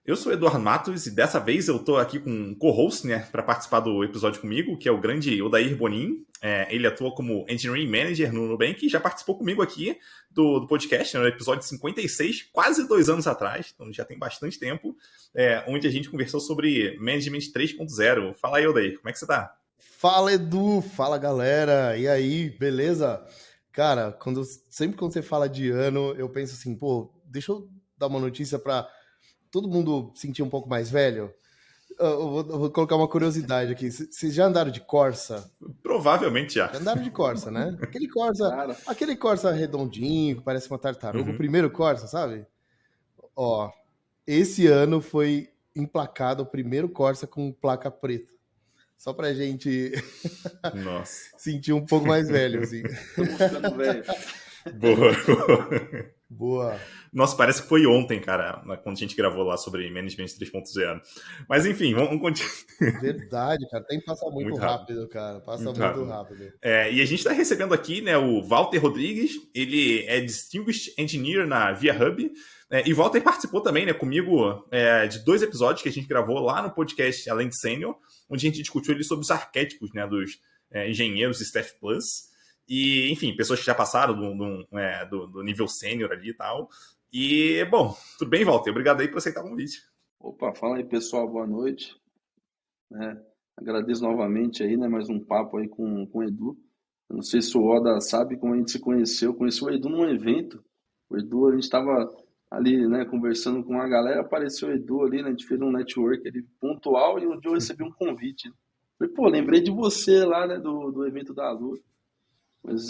Eu sou o Eduardo Matos e dessa vez eu tô aqui com um co-host, né, para participar do episódio comigo, que é o grande Odair Bonin. Ele atua como Engineering Manager no Nubank e já participou comigo aqui do podcast, né, no episódio 56, quase 2 anos atrás, então já tem bastante tempo, onde a gente conversou sobre Management 3.0. Fala aí, Odair, como é que você tá? Fala, Edu! Fala, galera! E aí, beleza? Cara, sempre quando você fala de ano, eu penso assim, pô, deixa eu dar uma notícia pra todo mundo sentir um pouco mais velho. Eu vou colocar uma curiosidade aqui. Vocês já andaram de Corsa? Provavelmente já. Já andaram de Corsa, né? Cara, Aquele Corsa redondinho, que parece uma tartaruga, o primeiro Corsa, sabe? Ó, esse ano foi emplacado o primeiro Corsa com placa preta. Só pra gente Nossa. sentir um pouco mais velho, assim. estamos ficando velho. Boa. Boa. Nossa, parece que foi ontem, cara, quando a gente gravou lá sobre Management 3.0. Mas enfim, vamos continuar. Verdade, cara. Tem que passar muito rápido, cara. Passa muito rápido. E a gente está recebendo aqui, né, o Walter Rodrigues. Ele é Distinguished Engineer na Via Hub. E o Walter participou também, né, comigo de 2 episódios que a gente gravou lá no podcast Além de Sênior, onde a gente discutiu ali sobre os arquétipos, né, dos engenheiros Staff Plus. E, enfim, pessoas que já passaram do nível sênior ali e tal. E, bom, tudo bem, Walter? Obrigado aí por aceitar o convite. Opa, fala aí, pessoal, boa noite. Agradeço novamente aí, né, mais um papo aí com o Edu. Eu não sei se o Oda sabe como a gente se conheceu. Eu conheci o Edu num evento. O Edu, a gente estava ali, né, conversando com a galera, apareceu o Edu ali, né, a gente fez um network ali pontual e um dia eu recebi um convite. Falei, pô, lembrei de você lá, né, do evento da Lua. Mas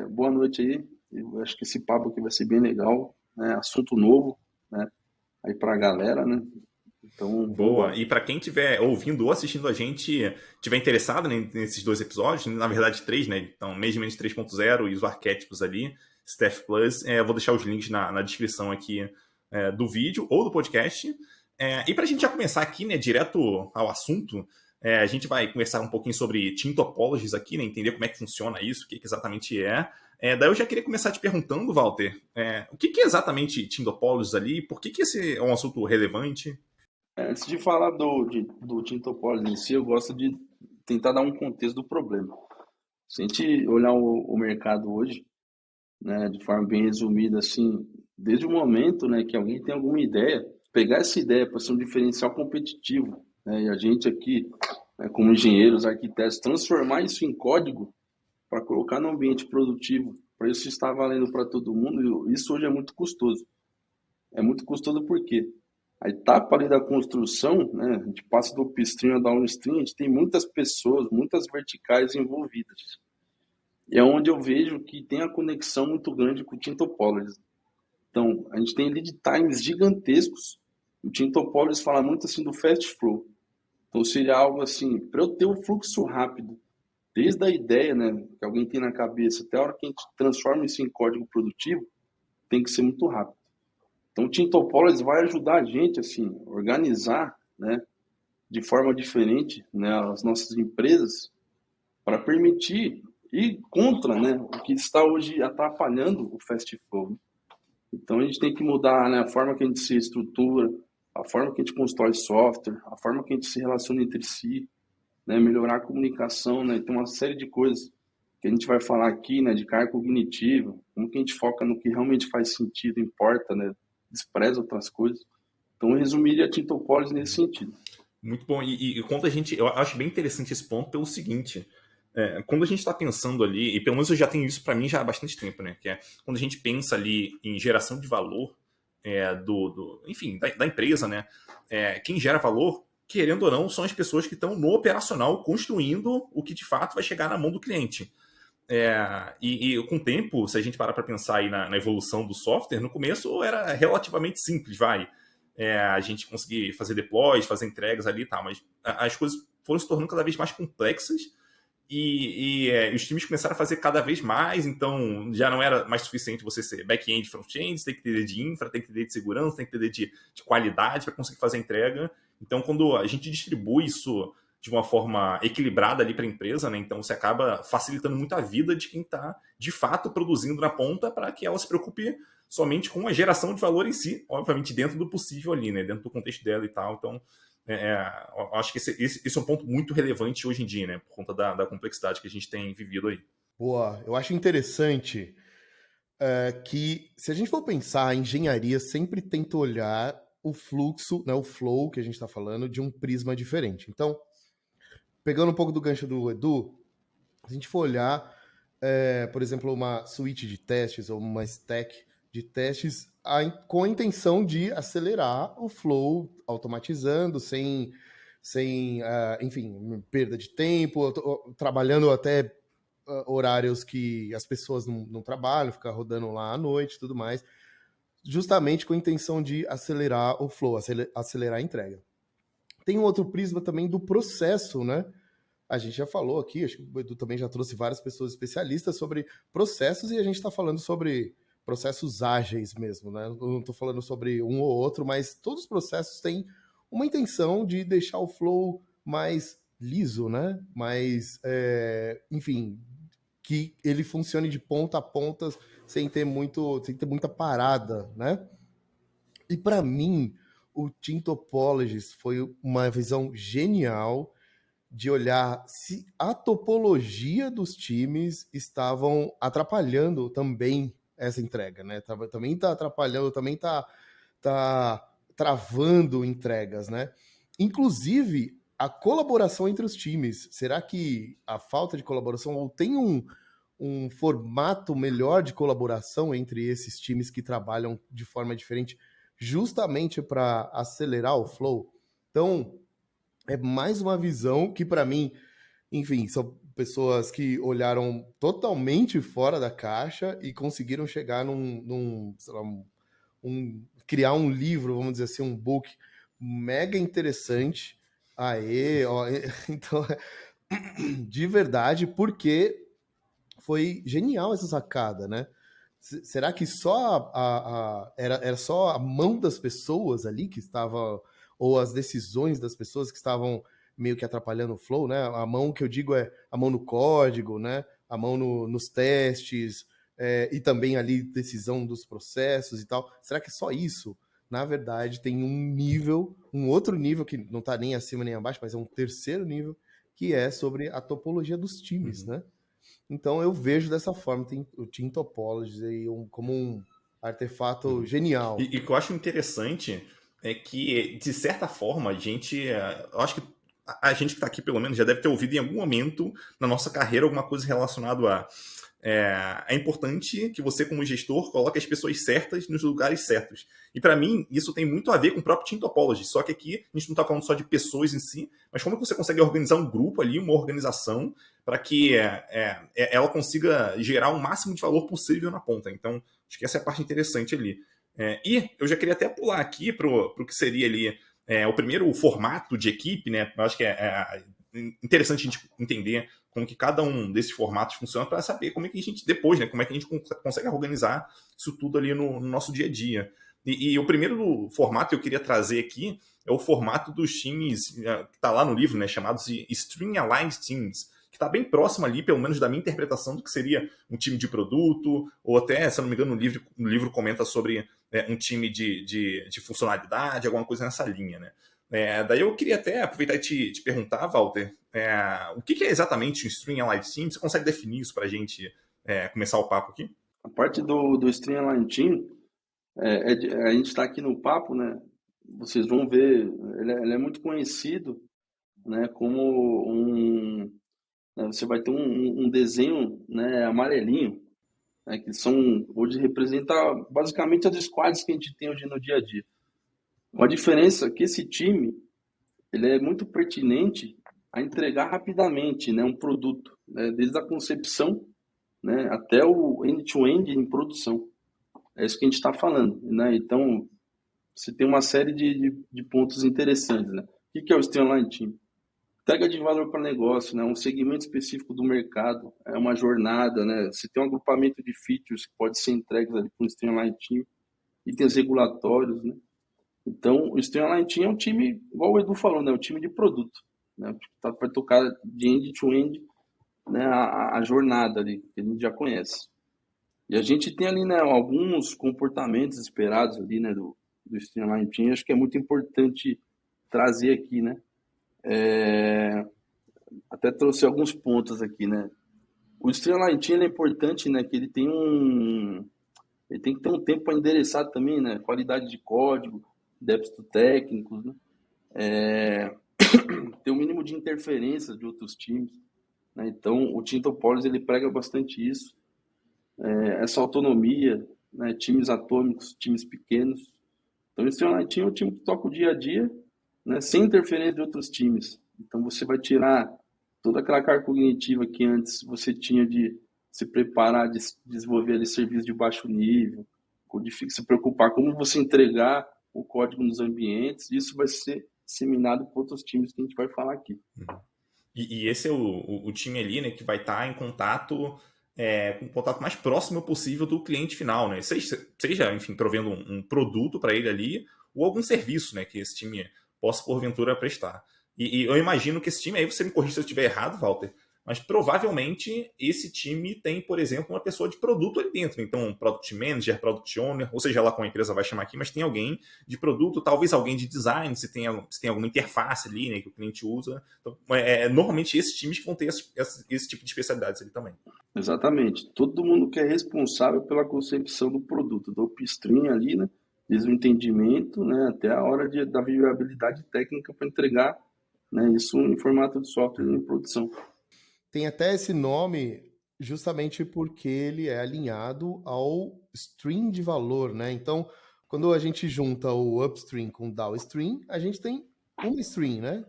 boa noite aí. Eu acho que esse papo aqui vai ser bem legal, né? Assunto novo, né? Aí pra galera, né? Então, boa. E para quem estiver ouvindo ou assistindo a gente, tiver interessado, né, nesses 2 episódios, na verdade 3, né? Então, Management 3.0 e os arquétipos ali, Staff Plus, eu vou deixar os links na descrição aqui do vídeo ou do podcast. E para a gente já começar aqui, né, direto ao assunto, a gente vai conversar um pouquinho sobre Team Topologies aqui, né, entender como é que funciona isso, o que exatamente é. Daí eu já queria começar te perguntando, Walter, o que é exatamente Team Topologies ali? Por que esse é um assunto relevante? antes de falar do Team Topology em si, eu gosto de tentar dar um contexto do problema. Se a gente olhar o mercado hoje, né, de forma bem resumida, assim, desde o momento, né, que alguém tem alguma ideia, pegar essa ideia para ser um diferencial competitivo, né, e a gente aqui, né, como engenheiros, arquitetos, transformar isso em código para colocar no ambiente produtivo, para isso estar valendo para todo mundo, isso hoje é muito custoso. É muito custoso porque a etapa ali da construção, né, a gente passa do upstream ao downstream, a gente tem muitas pessoas, muitas verticais envolvidas. E é onde eu vejo que tem a conexão muito grande com o Team Topologies. Então, a gente tem lead times gigantescos. O Team Topologies fala muito assim do fast flow. Então, seria algo assim, para eu ter um fluxo rápido, desde a ideia, né, que alguém tem na cabeça, até a hora que a gente transforma isso em código produtivo, tem que ser muito rápido. Então, o Team Topologies vai ajudar a gente, assim, a organizar, né, de forma diferente, né, as nossas empresas, para permitir ir contra, né, o que está hoje atrapalhando o fast flow. Então, a gente tem que mudar, né, a forma que a gente se estrutura, a forma que a gente constrói software, a forma que a gente se relaciona entre si, né, melhorar a comunicação, né, tem uma série de coisas que a gente vai falar aqui, né, de carga cognitiva, como que a gente foca no que realmente faz sentido, importa, né, despreza outras coisas. Então, eu resumiria a Team Topologies nesse sentido. Muito bom. E quando a gente... Eu acho bem interessante esse ponto pelo seguinte... quando a gente está pensando ali, e pelo menos eu já tenho isso para mim já há bastante tempo, né? Que é quando a gente pensa ali em geração de valor enfim, da empresa, né? Quem gera valor, querendo ou não, são as pessoas que estão no operacional construindo o que de fato vai chegar na mão do cliente. E com o tempo, se a gente parar para pensar aí na evolução do software, no começo era relativamente simples, a gente conseguir fazer deploys, fazer entregas ali e tal, mas as coisas foram se tornando cada vez mais complexas e os times começaram a fazer cada vez mais, então já não era mais suficiente você ser back-end, front-end, tem que ter de infra, tem que ter de segurança, tem que ter de qualidade para conseguir fazer a entrega. Então, quando a gente distribui isso de uma forma equilibrada ali para a empresa, né? Então você acaba facilitando muito a vida de quem está de fato produzindo na ponta para que ela se preocupe somente com a geração de valor em si, obviamente dentro do possível ali, né? Dentro do contexto dela e tal. Então, eu acho que esse é um ponto muito relevante hoje em dia, né? Por conta da complexidade que a gente tem vivido aí. Boa, eu acho interessante que, se a gente for pensar, a engenharia sempre tenta olhar o fluxo, né, o flow que a gente está falando, de um prisma diferente. Então, pegando um pouco do gancho do Edu, se a gente for olhar, por exemplo, uma suíte de testes ou uma stack de testes com a intenção de acelerar o flow, automatizando, sem enfim, perda de tempo, trabalhando até horários que as pessoas não trabalham, ficar rodando lá à noite e tudo mais, justamente com a intenção de acelerar o flow, acelerar a entrega. Tem um outro prisma também do processo, né? A gente já falou aqui, acho que o Edu também já trouxe várias pessoas especialistas sobre processos, e a gente está falando sobre processos ágeis mesmo, né? Eu não estou falando sobre um ou outro, mas todos os processos têm uma intenção de deixar o flow mais liso, né? Mais, enfim, que ele funcione de ponta a ponta sem ter muita parada, né? E para mim, o Team Topologies foi uma visão genial de olhar se a topologia dos times estavam atrapalhando também essa entrega, né? Também está atrapalhando, também está travando entregas, né? Inclusive, a colaboração entre os times. Será que a falta de colaboração, ou tem um formato melhor de colaboração entre esses times que trabalham de forma diferente, justamente para acelerar o flow? Então, é mais uma visão que, para mim, enfim, são pessoas que olharam totalmente fora da caixa e conseguiram chegar sei lá, criar um livro, vamos dizer assim, um book mega interessante. Aê, ó, então, de verdade, porque foi genial essa sacada, né? Será que só era só a mão das pessoas ali que estava, ou as decisões das pessoas que estavam meio que atrapalhando o flow, né? A mão que eu digo é a mão no código, né? A mão nos testes, e também ali decisão dos processos e tal. Será que só isso? Na verdade, tem um outro nível que não está nem acima nem abaixo, mas é um terceiro nível, que é sobre a topologia dos times, né? Então eu vejo dessa forma, tem o Team Topologies aí como um artefato genial. E o que eu acho interessante é que, de certa forma, eu acho que a gente que está aqui, pelo menos, já deve ter ouvido em algum momento na nossa carreira alguma coisa relacionada a é importante que você, como gestor, coloque as pessoas certas nos lugares certos. E para mim, isso tem muito a ver com o próprio Team Topology. Só que aqui a gente não está falando só de pessoas em si, mas como que você consegue organizar um grupo ali, uma organização, para que ela consiga gerar o máximo de valor possível na ponta. Então, acho que essa é a parte interessante ali. E eu já queria até pular aqui para o que seria ali o primeiro formato de equipe, né? Eu acho que é interessante a gente entender como que cada um desses formatos funciona para saber como é que a gente, depois, né, como é que a gente consegue organizar isso tudo ali no nosso dia a dia. E o primeiro formato que eu queria trazer aqui é o formato dos times, que está lá no livro, né, chamados de String Aligned Teams, que está bem próximo ali, pelo menos da minha interpretação, do que seria um time de produto, ou até, se eu não me engano, no livro comenta sobre um time de funcionalidade, alguma coisa nessa linha, né? Daí eu queria até aproveitar e te perguntar, Walter, o que é exatamente o String Aligned Team? Você consegue definir isso para a gente começar o papo aqui? A parte do String Aligned Team, a gente está aqui no papo, né? Vocês vão ver, ele é muito conhecido, né? Como né, você vai ter um desenho, né, amarelinho, né, que hoje representa basicamente as squads que a gente tem hoje no dia a dia. Com a diferença que esse time, ele é muito pertinente a entregar rapidamente, né, um produto, né, desde a concepção, né, até o end-to-end em produção. É isso que a gente está falando, né? Então, você tem uma série de pontos interessantes, né? O que é o Streamline Team? Entrega de valor para o negócio, né? Um segmento específico do mercado, é uma jornada, né? Você tem um agrupamento de features que pode ser entregues ali para um Streamline Team, itens regulatórios, né? Então, o Streamline Team é um time, igual o Edu falou, né? Um time de produto. né? Vai tocar de end-to-end, né, a jornada ali, que a gente já conhece. E a gente tem ali, né, alguns comportamentos esperados ali, né, do Streamline Team, acho que é muito importante trazer aqui, né? Até trouxe alguns pontos aqui, né? O Streamline Team é importante, né, que ele tem que ter um tempo para endereçar também, né, qualidade de código, débitos técnicos, né? Ter um mínimo de interferência de outros times, né? Então, o Tintopolis, ele prega bastante isso, essa autonomia, né, times atômicos, times pequenos. Então, esse online team é um time que toca o dia a dia, né, sem interferência de outros times. Então, você vai tirar toda aquela carga cognitiva que antes você tinha de se preparar, de desenvolver ali serviços de baixo nível, se preocupar como você entregar o código nos ambientes. Isso vai ser disseminado por outros times que a gente vai falar aqui. E esse é o time ali, né, que vai estar em contato com o contato mais próximo possível do cliente final, né? Seja enfim, provendo um produto para ele ali ou algum serviço, né, que esse time possa, porventura, prestar. E eu imagino que esse time, aí você me corrija se eu estiver errado, Walter, mas provavelmente esse time tem, por exemplo, uma pessoa de produto ali dentro. Então, um Product Manager, Product Owner, ou seja lá como a empresa vai chamar aqui, mas tem alguém de produto, talvez alguém de design, se tem alguma interface ali, né, que o cliente usa. Então, normalmente esses times que vão ter esse tipo de especialidades ali também. Exatamente. Todo mundo que é responsável pela concepção do produto, do upstream ali, né, desde o entendimento, né, até a hora da viabilidade técnica para entregar, né, isso em formato de software em produção. Tem até esse nome justamente porque ele é alinhado ao stream de valor, né? Então, quando a gente junta o upstream com o downstream, a gente tem um stream, né?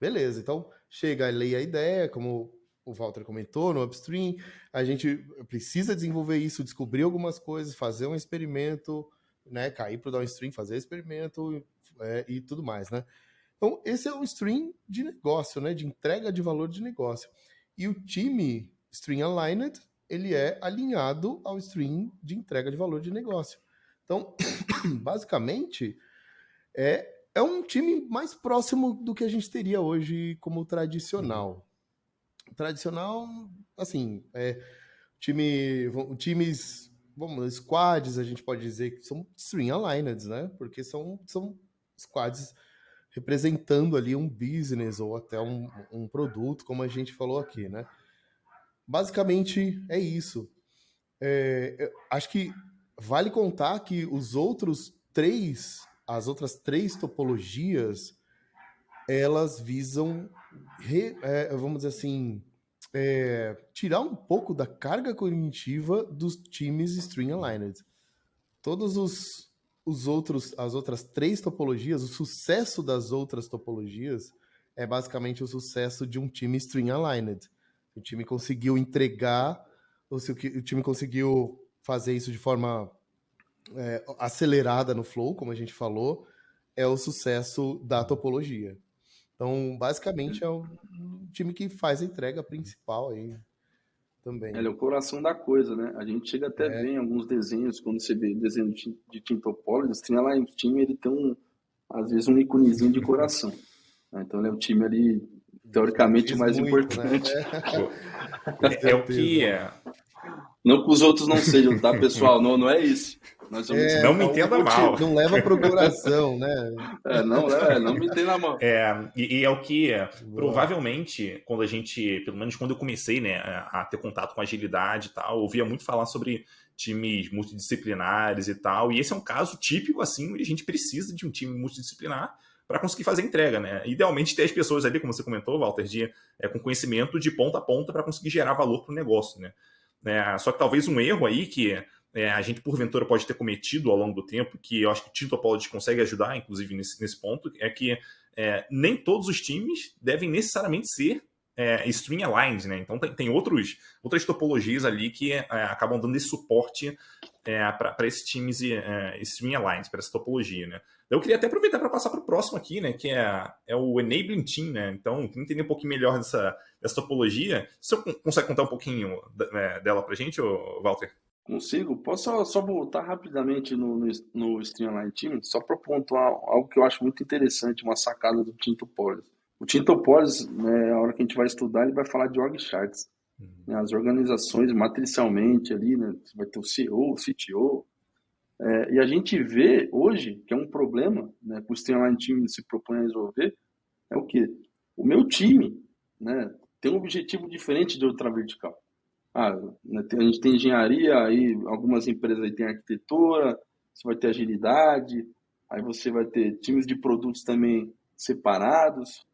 Beleza, então chega ali a ideia, como o Walter comentou, no upstream, a gente precisa desenvolver isso, descobrir algumas coisas, fazer um experimento, né? Cair para o downstream, fazer experimento e tudo mais, né? Então, esse é um stream de negócio, né? De entrega de valor de negócio. E o time Stream Aligned, ele é alinhado ao stream de entrega de valor de negócio. Então, basicamente, é um time mais próximo do que a gente teria hoje como tradicional. Tradicional, assim, times, squads, a gente pode dizer que são Stream Aligned, né? Porque são squads representando ali um business ou até um produto, como a gente falou aqui, né? Basicamente é isso. Acho que vale contar que as outras três topologias, elas visam, vamos dizer assim, tirar um pouco da carga cognitiva dos times Stream Aligned. Todos as outras três topologias, o sucesso das outras topologias é basicamente o sucesso de um time Stream Aligned. O time conseguiu entregar, o time conseguiu fazer isso de forma acelerada no flow, como a gente falou, é o sucesso da topologia. Então, basicamente, é o time que faz a entrega principal aí também. Ele é o coração da coisa, né? A gente chega até a ver em alguns desenhos, quando você vê desenho de Tintopolis, tem lá em time, ele tem às vezes um íconezinho de coração. Então ele é o time ali, teoricamente, o mais importante. Né? É o que Não que os outros não sejam, tá, pessoal? Não é isso. Nós vamos não me entenda mal. Não leva pro coração, né? Não me entenda mal. E é o que, provavelmente, quando a gente, pelo menos quando eu comecei, né, a ter contato com agilidade e tal, eu ouvia muito falar sobre times multidisciplinares e tal, e esse é um caso típico, assim, onde a gente precisa de um time multidisciplinar para conseguir fazer a entrega, né? Idealmente ter as pessoas ali, como você comentou, Walter, com conhecimento de ponta a ponta para conseguir gerar valor para o negócio, né? Só que talvez um erro aí que a gente, porventura, pode ter cometido ao longo do tempo, que eu acho que o Tintopolis consegue ajudar, inclusive, nesse ponto, é que nem todos os times devem necessariamente ser stream aligned, né? Então tem outras topologias ali que acabam dando esse suporte para esses times stream aligned, para essa topologia, né? Eu queria até aproveitar para passar para o próximo aqui, né? Que é o Enabling Team, né? Então, queria entender um pouquinho melhor dessa topologia. Você consegue contar um pouquinho dela para a gente, Walter? Consigo. Posso só voltar rapidamente no Streamline Team, só para pontuar algo que eu acho muito interessante, uma sacada do Tintopolis. O Tintopolis, né, a hora que a gente vai estudar, ele vai falar de org charts, né, as organizações matricialmente ali, né, vai ter o CEO, o CTO, e a gente vê hoje que é um problema, né, que o Streamline Team se propõe a resolver, é o quê? O meu time, né, tem um objetivo diferente de outra vertical. Né, a gente tem engenharia, aí algumas empresas aí tem arquitetura, você vai ter agilidade, aí você vai ter times de produtos também separados,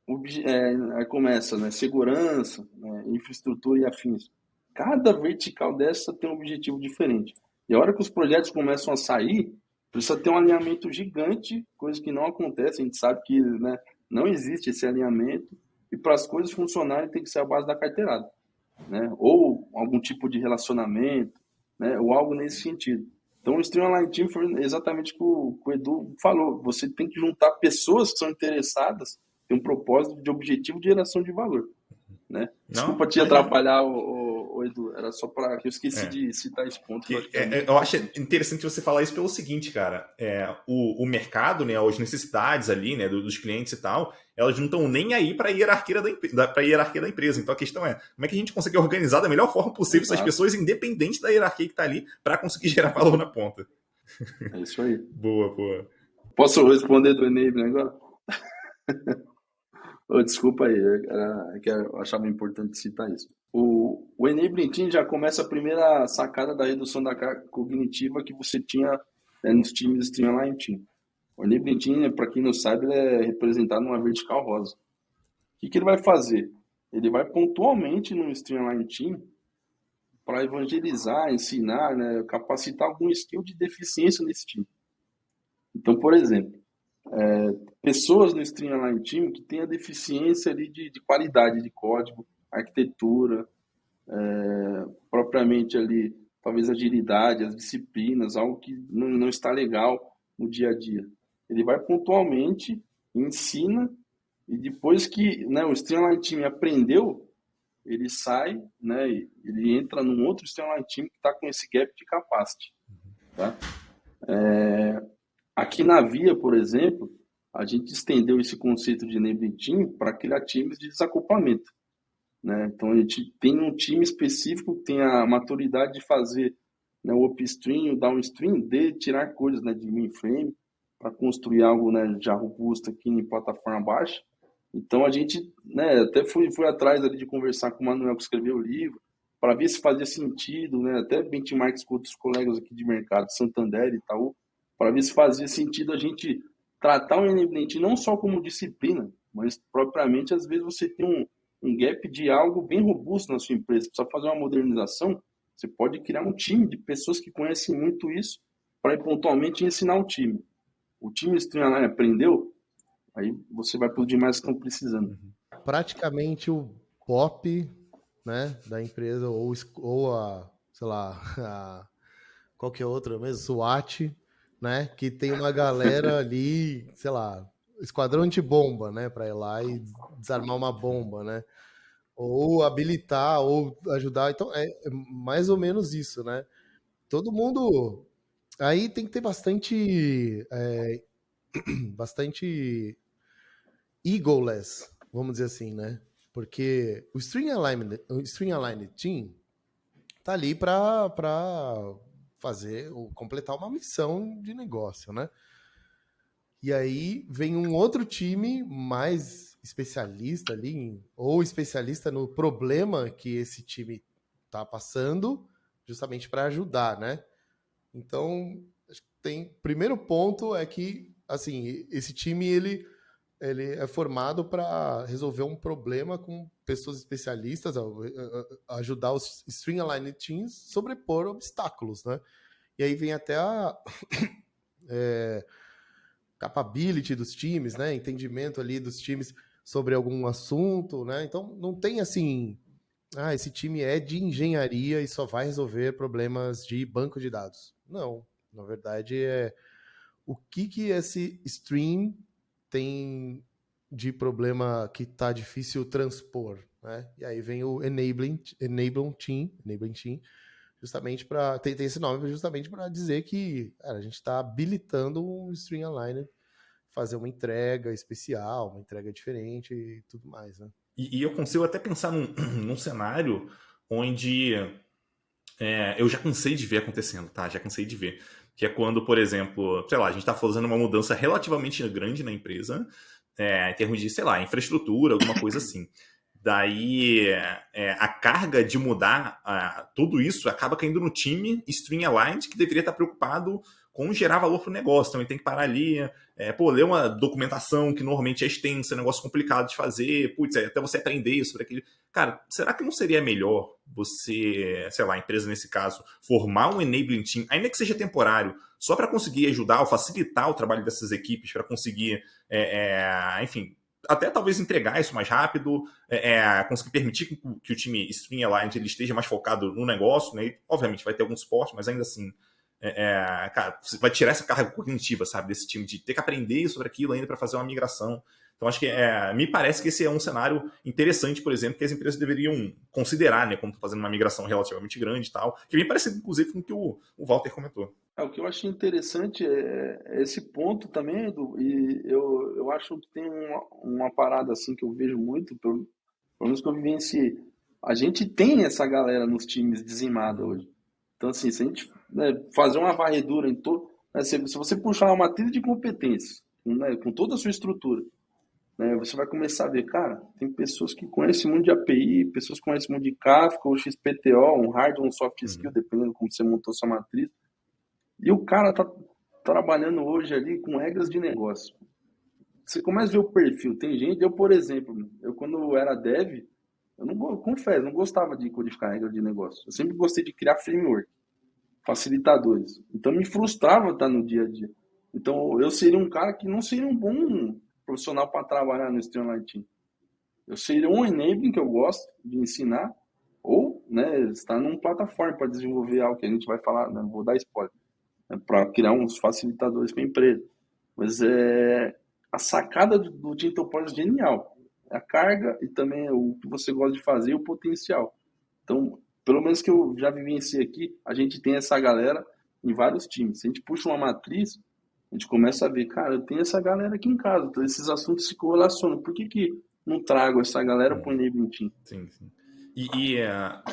e aí começa, né, segurança, né, infraestrutura e afins. Cada vertical dessa tem um objetivo diferente. E a hora que os projetos começam a sair, precisa ter um alinhamento gigante, coisa que não acontece, a gente sabe que, né, não existe esse alinhamento, e para as coisas funcionarem tem que ser a base da carteirada, né? Ou algum tipo de relacionamento, né? Ou algo nesse sentido. Então, o Streamline Team foi exatamente o que o Edu falou. Você tem que juntar pessoas que são interessadas, tem um propósito de objetivo de geração de valor, né? Desculpa Não, te imagina. atrapalhar, o Edu. Era só para que eu esqueci É. de citar esse ponto. Que eu acho, que Eu acho interessante você falar isso pelo seguinte, cara. O mercado, né, as necessidades ali, né, dos clientes e tal, elas não estão nem aí para a hierarquia da empresa. Então a questão é, como é que a gente consegue organizar da melhor forma possível essas pessoas, independente da hierarquia que está ali, para conseguir gerar valor na ponta. É isso aí. Boa. Posso responder do Enable agora? Desculpa aí, que eu achava importante citar isso. O Enabling Team já começa a primeira sacada da redução da carga cognitiva que você tinha, né, nos times Streamline Team. O Enabling Team, para quem não sabe, ele é representado numa vertical rosa. O que ele vai fazer? Ele vai pontualmente no Streamline Team para evangelizar, ensinar, né, capacitar algum skill de deficiência nesse time. Então, por exemplo, pessoas no Streamline Team que tenha deficiência ali de qualidade de código, arquitetura, propriamente ali, talvez agilidade, as disciplinas, algo que não está legal no dia a dia. Ele vai pontualmente, ensina, e depois que, né, o Streamline Team aprendeu, ele sai, né, ele entra num outro Streamline Team que está com esse gap de capacity. Tá? Aqui na Via, por exemplo, a gente estendeu esse conceito de enabling team para criar times de desacoplamento, né? Então a gente tem um time específico que tem a maturidade de fazer, né, o upstream, o downstream, de tirar coisas, né, de mainframe para construir algo, né, já robusto aqui em plataforma baixa. Então a gente, né, até fui atrás ali de conversar com o Manuel que escreveu o livro para ver se fazia sentido, né, até benchmarks com outros colegas aqui de mercado, Santander e Itaú, para ver se fazia sentido a gente tratar o enablement não só como disciplina, mas propriamente às vezes você tem um gap de algo bem robusto na sua empresa, precisa fazer uma modernização, você pode criar um time de pessoas que conhecem muito isso para pontualmente ensinar o time. O time Streamline aprendeu, aí você vai para os demais que estão precisando. Praticamente o POP, né, da empresa, ou a, sei lá, qualquer outra mesmo, SWAT, né, que tem uma galera ali, sei lá, esquadrão antibomba, né, para ir lá e desarmar uma bomba, né, ou habilitar, ou ajudar, então é mais ou menos isso, né, todo mundo, aí tem que ter bastante egoless, vamos dizer assim, né, porque o String Aligned Team tá ali para fazer ou completar uma missão de negócio, né? E aí vem um outro time mais especialista ali, ou especialista no problema que esse time tá passando, justamente para ajudar, né? Então, primeiro ponto é que, assim, esse time ele é formado para resolver um problema com pessoas especialistas, ajudar os String Aligned Teams sobrepor obstáculos, né? E aí vem até a capability dos times, né? Entendimento ali dos times sobre algum assunto, né? Então não tem assim, esse time é de engenharia e só vai resolver problemas de banco de dados. Não, na verdade é o que esse stream tem de problema que tá difícil transpor, né? E aí vem o enabling team, justamente para tem esse nome justamente para dizer que, cara, a gente está habilitando um string aligner fazer uma entrega especial, uma entrega diferente e tudo mais, né? E eu consigo até pensar num cenário onde eu já cansei de ver acontecendo, tá? Já cansei de ver. Que é quando, por exemplo, sei lá, a gente está fazendo uma mudança relativamente grande na empresa, em termos de, sei lá, infraestrutura, alguma coisa assim. Daí, a carga de mudar tudo isso acaba caindo no time Streamline, que deveria estar preocupado com gerar valor para o negócio. Então, ele tem que parar ali, ler uma documentação que normalmente é extensa, é um negócio complicado de fazer, putz, até você aprender sobre aquele... Cara, será que não seria melhor você, sei lá, a empresa nesse caso, formar um enabling team, ainda que seja temporário, só para conseguir ajudar ou facilitar o trabalho dessas equipes, para conseguir, enfim, até talvez entregar isso mais rápido, conseguir permitir que o time Streamline ele esteja mais focado no negócio, né? E, obviamente vai ter algum suporte, mas ainda assim, cara, você vai tirar essa carga cognitiva, sabe, desse time de ter que aprender sobre aquilo ainda para fazer uma migração. Então, acho que me parece que esse é um cenário interessante, por exemplo, que as empresas deveriam considerar, né, quando estão fazendo uma migração relativamente grande e tal, que bem parecido, inclusive, com o que o Walter comentou. O que eu achei interessante é esse ponto também, Edu, e eu acho que tem uma parada assim que eu vejo muito, pelo menos que eu vivenciei. A gente tem essa galera nos times dizimada hoje. Então, assim, se a gente fazer uma varredura em todo. Se você puxar uma trilha de competências, né, com toda a sua estrutura, né, você vai começar a ver, cara, tem pessoas que conhecem muito de API, pessoas que conhecem muito de Kafka, ou XPTO, um hard ou um soft skill, dependendo de como você montou sua matriz. E o cara tá trabalhando hoje ali com regras de negócio. Você começa a ver o perfil. Tem gente, por exemplo, quando eu era dev, confesso, não gostava de codificar regras de negócio. Eu sempre gostei de criar framework, facilitadores. Então me frustrava estar no dia a dia. Então eu seria um cara que não seria um bom profissional para trabalhar no Streamline Team. Eu seria um enabling que eu gosto de ensinar, ou estar numa plataforma para desenvolver algo que a gente vai falar, não vou dar spoiler, para criar uns facilitadores para a empresa. Mas a sacada do Tintopolis é genial. A carga e também o que você gosta de fazer e o potencial. Então, pelo menos que eu já vivenciei aqui, a gente tem essa galera em vários times. Se a gente puxa uma matriz, a gente começa a ver, cara, eu tenho essa galera aqui em casa, então esses assuntos se correlacionam. Por que não trago essa galera para o Enabling Team? Sim, sim. E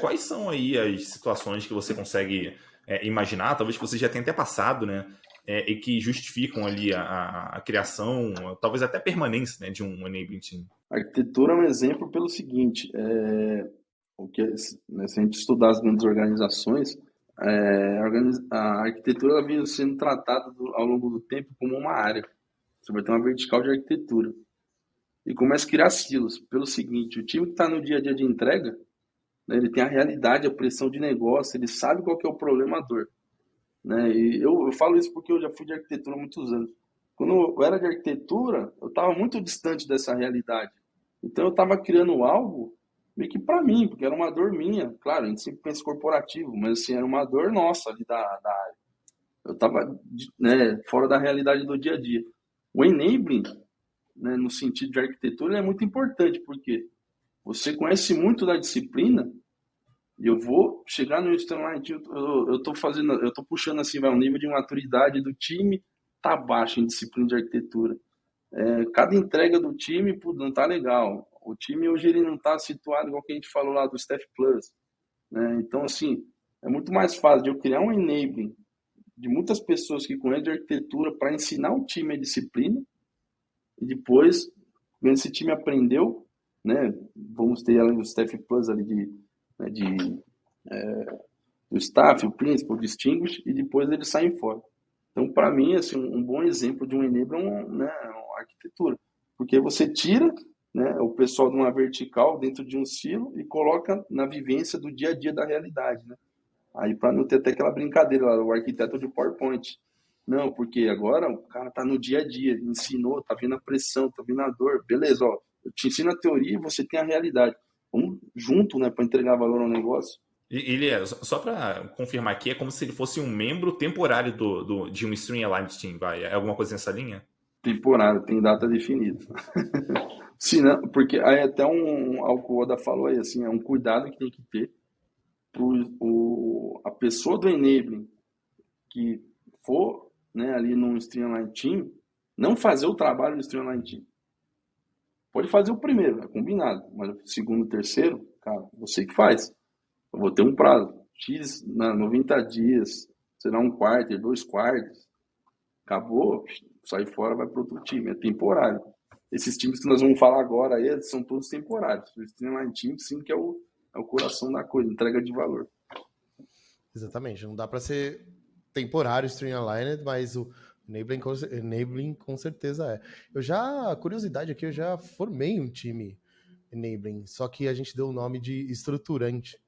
quais são aí as situações que você consegue imaginar, talvez que você já tenha até passado, né? E que justificam ali a criação, talvez até a permanência, né, de um enabling team? A arquitetura é um exemplo pelo seguinte, se a gente estudar as grandes organizações, a arquitetura ela vem sendo tratada ao longo do tempo como uma área. Você vai ter uma vertical de arquitetura. E começa a criar silos. Pelo seguinte, o time que está no dia a dia de entrega, né, ele tem a realidade, a pressão de negócio, ele sabe qual que é o problema, a dor. Né? E eu falo isso porque eu já fui de arquitetura há muitos anos. Quando eu era de arquitetura, eu estava muito distante dessa realidade. Então eu estava criando algo meio que para mim, porque era uma dor minha. Claro, a gente sempre pensa corporativo, mas assim, era uma dor nossa ali da área. Eu estava fora da realidade do dia a dia. O enabling, né, no sentido de arquitetura, é muito importante, porque você conhece muito da disciplina e eu vou chegar no Streamline, eu tô puxando assim, vai, um nível de maturidade do time tá baixo em disciplina de arquitetura. Cada entrega do time não tá legal. O time hoje ele não tá situado igual que a gente falou lá do Staff Plus, né? Então assim, é muito mais fácil de eu criar um enabling de muitas pessoas que conhecem de arquitetura para ensinar o time a disciplina e depois, quando esse time aprendeu, né, vamos ter ali o Staff Plus ali do staff, o principal, o distinguish, e depois eles saem fora. Então, para mim, assim, um bom exemplo de um enabler é uma arquitetura, porque você tira, né, o pessoal de uma vertical dentro de um silo e coloca na vivência do dia a dia da realidade, né? Aí, para não ter até aquela brincadeira lá, o arquiteto de PowerPoint. Não, porque agora o cara tá no dia a dia, ensinou, tá vendo a pressão, tá vendo a dor. Beleza, ó, eu te ensino a teoria e você tem a realidade. Vamos junto, né, para entregar valor ao negócio. Ele só para confirmar aqui, é como se ele fosse um membro temporário de um Streamline Team, vai? É alguma coisa nessa linha? Temporário, tem data definida. Se não, porque aí até algo que o Oda falou aí, assim, é um cuidado que tem que ter a pessoa do enabling que for, né, ali no Streamline Team, não fazer o trabalho do Streamline Team. Pode fazer o primeiro, é combinado, mas o segundo e terceiro, cara, você que faz. Eu vou ter um prazo, X, 90 dias, será um quarto, 2 quartos, acabou, sai fora, vai para outro time, é temporário. Esses times que nós vamos falar agora aí são todos temporários. O Streamline Team, sim, que é o coração da coisa, entrega de valor. Exatamente, não dá para ser temporário String Aligned, mas o Enabling com certeza é. Curiosidade aqui, eu já formei um time Enabling, só que a gente deu o nome de estruturante.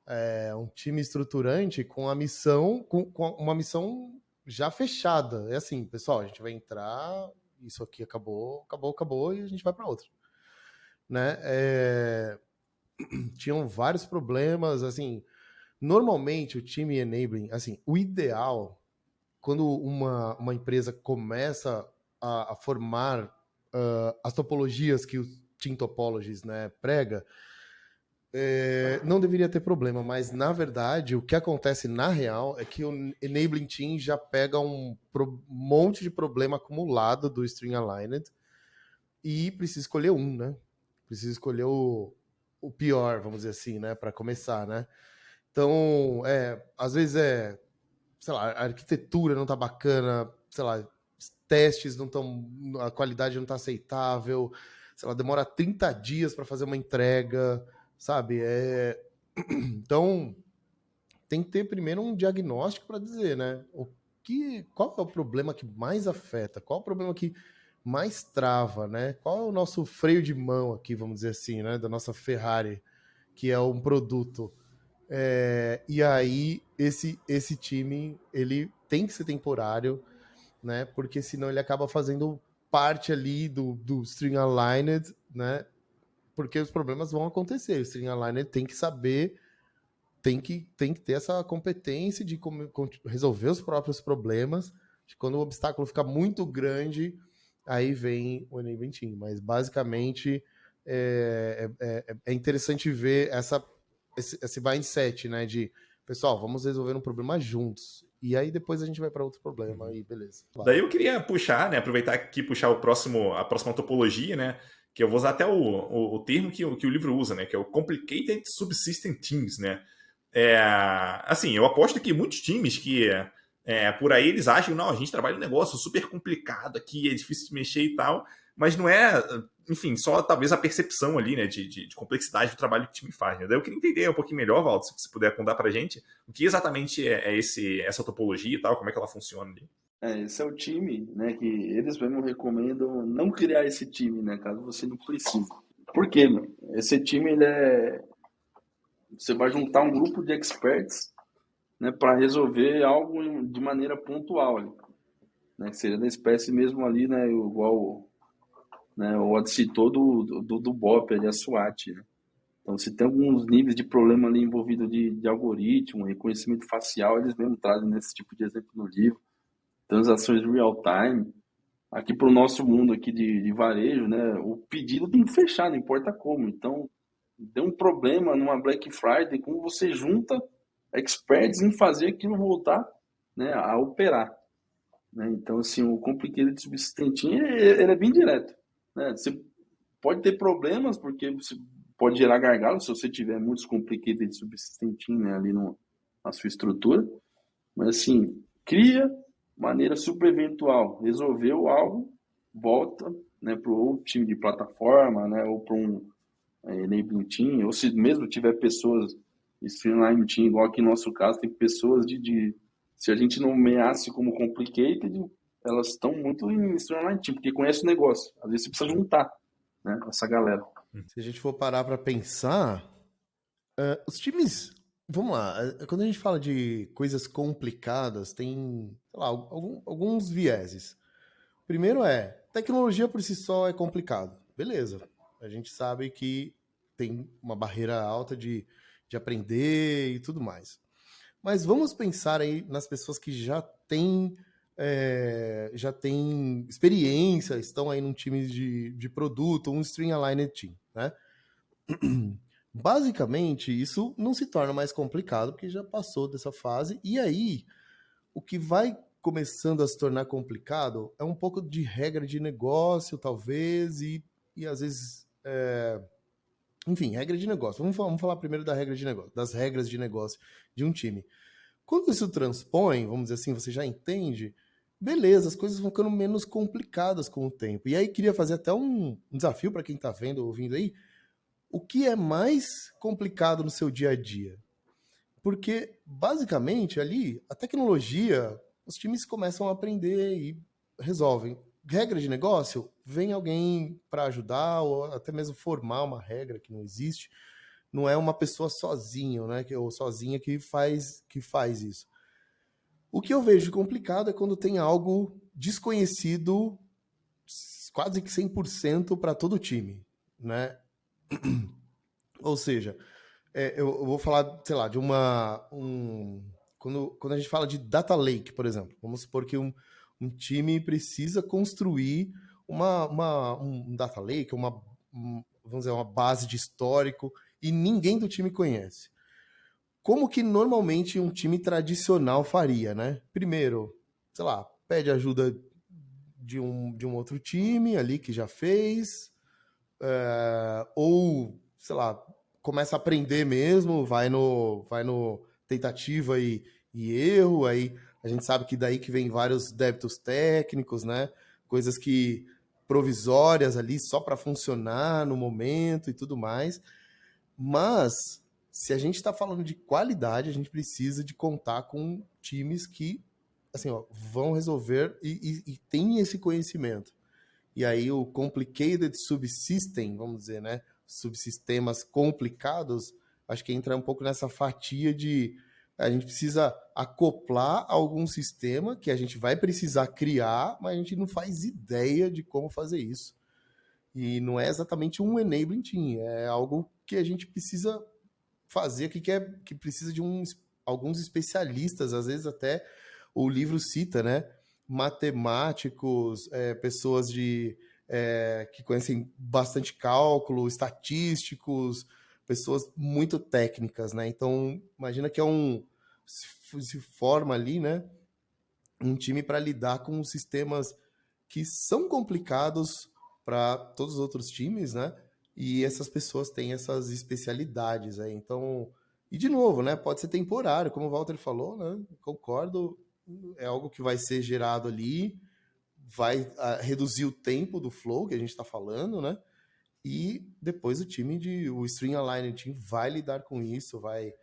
É um time estruturante com a missão, com uma missão já fechada. É assim, pessoal, a gente vai entrar, isso aqui acabou, e a gente vai para outra. Né? Tinham vários problemas, assim. Normalmente, o time enabling, assim, o ideal, quando uma empresa começa a formar as topologias que o Team Topologies, né, prega, não deveria ter problema, mas na verdade o que acontece na real é que o Enabling Team já pega um monte de problema acumulado do String Aligned e precisa escolher um, né? Precisa escolher o pior, vamos dizer assim, né? Para começar, né? Então, às vezes sei lá, a arquitetura não tá bacana, sei lá, testes não estão, a qualidade não tá aceitável, sei lá, demora 30 dias para fazer uma entrega, sabe? Então, tem que ter primeiro um diagnóstico para dizer, né? Qual é o problema que mais afeta? Qual é o problema que mais trava, né? Qual é o nosso freio de mão aqui, vamos dizer assim, né? Da nossa Ferrari, que é um produto. E aí, esse time, ele tem que ser temporário, né? Porque senão ele acaba fazendo parte ali do String Aligned, né? Porque os problemas vão acontecer. O String Aligned tem que saber, tem que ter essa competência de resolver os próprios problemas. Quando o obstáculo fica muito grande, aí vem o Enabling Team. Mas, basicamente, é interessante ver esse mindset, né? De, pessoal, vamos resolver um problema juntos. E aí depois a gente vai para outro problema e beleza. Daí eu queria puxar, né? Aproveitar aqui e puxar a próxima topologia, né? Que eu vou usar até o termo que o livro usa, né? Que é o Complicated Subsystem Teams, né? Assim, eu aposto que muitos times que por aí eles acham, não, a gente trabalha um negócio super complicado aqui, é difícil de mexer e tal, mas não é, enfim, só talvez a percepção ali, né, de complexidade do trabalho que o time faz, né? Daí eu queria entender um pouquinho melhor, Valdo, se você puder contar pra gente o que exatamente é essa topologia e tal, como é que ela funciona ali. Esse é o time, né, que eles mesmo recomendam não criar esse time, né, caso você não precise. Por quê, meu? Esse time, você vai juntar um grupo de experts, né, para resolver algo de maneira pontual, né, que seria da espécie mesmo ali, né, igual, né, o Odd citou do BOP, ali, a SWAT, né. Então, se tem alguns níveis de problema ali envolvido de algoritmo, reconhecimento facial, eles mesmo trazem nesse tipo de exemplo no livro, transações real time. Aqui para o nosso mundo aqui de varejo, né, o pedido tem que fechar, não importa como. Então, deu um problema numa Black Friday, como você junta experts em fazer aquilo voltar, né, a operar. Né? Então, assim, o Complicated Subsystem ele é bem direto. Né? Você pode ter problemas, porque você pode gerar gargalo se você tiver muitos Complicated Subsystem, né, ali na sua estrutura. Mas, assim, cria maneira super eventual, resolveu algo, volta, né, para o time de plataforma, né, ou para um enabling team, ou se mesmo tiver pessoas streamline team, igual aqui no nosso caso, tem pessoas se a gente nomeasse como complicated, elas estão muito em streamline team, porque conhece o negócio, às vezes você precisa juntar, né, essa galera. Se a gente for parar para pensar, os times, vamos lá, quando a gente fala de coisas complicadas, tem, sei lá, alguns vieses. Primeiro tecnologia por si só é complicado. Beleza, a gente sabe que tem uma barreira alta de aprender e tudo mais. Mas vamos pensar aí nas pessoas que já têm experiência, estão aí num time de produto, um String Aligned Team, né? Basicamente, isso não se torna mais complicado, porque já passou dessa fase, e aí o que vai começando a se tornar complicado é um pouco de regra de negócio, talvez, e às vezes... Enfim, regra de negócio. Vamos falar primeiro da regra de negócio, das regras de negócio de um time. Quando isso transpõe, vamos dizer assim, você já entende, beleza, as coisas vão ficando menos complicadas com o tempo. E aí queria fazer até um desafio para quem está vendo, ouvindo aí. O que é mais complicado no seu dia a dia? Porque, basicamente, ali, a tecnologia, os times começam a aprender e resolvem. Regra de negócio, vem alguém para ajudar ou até mesmo formar uma regra que não existe. Não é uma pessoa sozinho, né? Ou sozinha que faz isso. O que eu vejo complicado é quando tem algo desconhecido quase que 100% para todo o time, né? Ou seja, eu vou falar, sei lá, de quando a gente fala de data lake, por exemplo, vamos supor que um time precisa construir um data lake, vamos dizer, uma base de histórico, e ninguém do time conhece. Como que normalmente um time tradicional faria, né? Primeiro, sei lá, pede ajuda de um outro time ali que já fez, ou, sei lá, começa a aprender mesmo, vai no tentativa e erro, aí a gente sabe que daí que vem vários débitos técnicos, né? Coisas que provisórias ali só para funcionar no momento e tudo mais. Mas se a gente está falando de qualidade, a gente precisa de contar com times que assim, ó, vão resolver e têm esse conhecimento. E aí o complicated subsystem, vamos dizer, né? Subsistemas complicados, acho que entra um pouco nessa fatia de a gente precisa acoplar algum sistema que a gente vai precisar criar, mas a gente não faz ideia de como fazer isso. E não é exatamente um enabling team, é algo que a gente precisa fazer, que precisa de alguns especialistas, às vezes até o livro cita, né? Matemáticos, pessoas que conhecem bastante cálculo, estatísticos, pessoas muito técnicas, né? Então, imagina que se forma ali, né? Um time para lidar com sistemas que são complicados para todos os outros times, né? E essas pessoas têm essas especialidades aí. Então, e de novo, né? Pode ser temporário, como o Walter falou, né? Concordo, é algo que vai ser gerado ali, vai reduzir o tempo do flow que a gente está falando, né? E depois o String Align Team vai lidar com isso, vai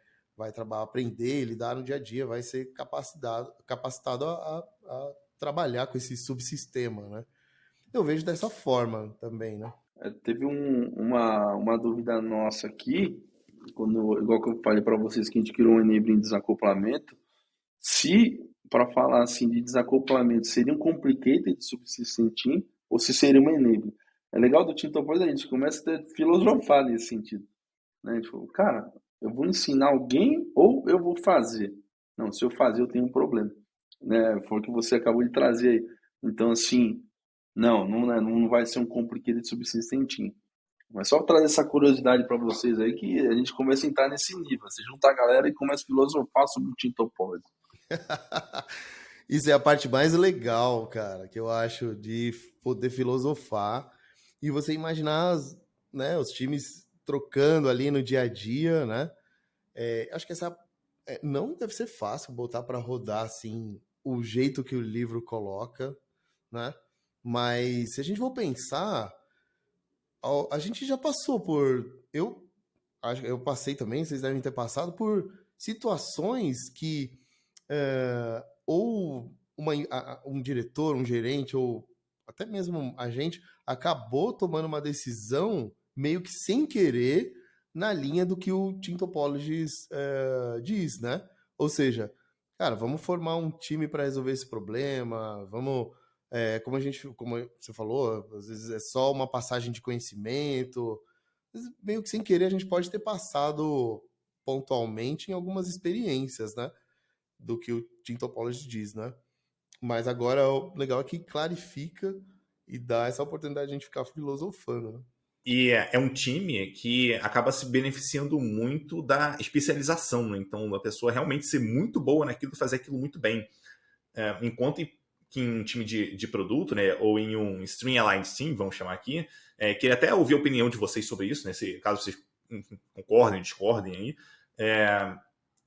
trabalhar, aprender, lidar no dia a dia, vai ser capacitado a trabalhar com esse subsistema, né? Eu vejo dessa forma também, né? Teve uma dúvida nossa aqui, igual que eu falei para vocês que a gente criou um enabling de desacoplamento, se, para falar assim de desacoplamento, seria um complicated subsystem team ou se seria uma enabling. É legal do Tintopolis, a gente começa a filosofar nesse sentido. Né? A gente falou, cara, eu vou ensinar alguém ou eu vou fazer? Não, se eu fazer eu tenho um problema. Né? Foi o que você acabou de trazer aí. Então, assim, não vai ser um complicated subsystem team. Mas só trazer essa curiosidade para vocês aí que a gente começa a entrar nesse nível. Você junta a galera e começa a filosofar sobre o Tintopolis. Isso é a parte mais legal, cara, que eu acho de poder filosofar e você imaginar, né, os times trocando ali no dia a dia, né? Acho que não deve ser fácil botar para rodar assim o jeito que o livro coloca, né? Mas se a gente for pensar, a gente já passou eu passei também, vocês devem ter passado por situações que ou um diretor, um gerente, ou até mesmo a gente acabou tomando uma decisão meio que sem querer na linha do que o Team Topologies diz, né? Ou seja, cara, vamos formar um time para resolver esse problema, vamos, como você falou, às vezes é só uma passagem de conhecimento, meio que sem querer a gente pode ter passado pontualmente em algumas experiências, né? Do que o Team Topology diz, né? Mas agora o legal é que clarifica e dá essa oportunidade de a gente ficar filosofando, né? E é um time que acaba se beneficiando muito da especialização, né? Então, a pessoa realmente ser muito boa naquilo, fazer aquilo muito bem. enquanto que em um time de produto, né, ou em um Stream Aligned Team, vamos chamar aqui, queria até ouvir a opinião de vocês sobre isso, né, caso vocês concordem, discordem aí.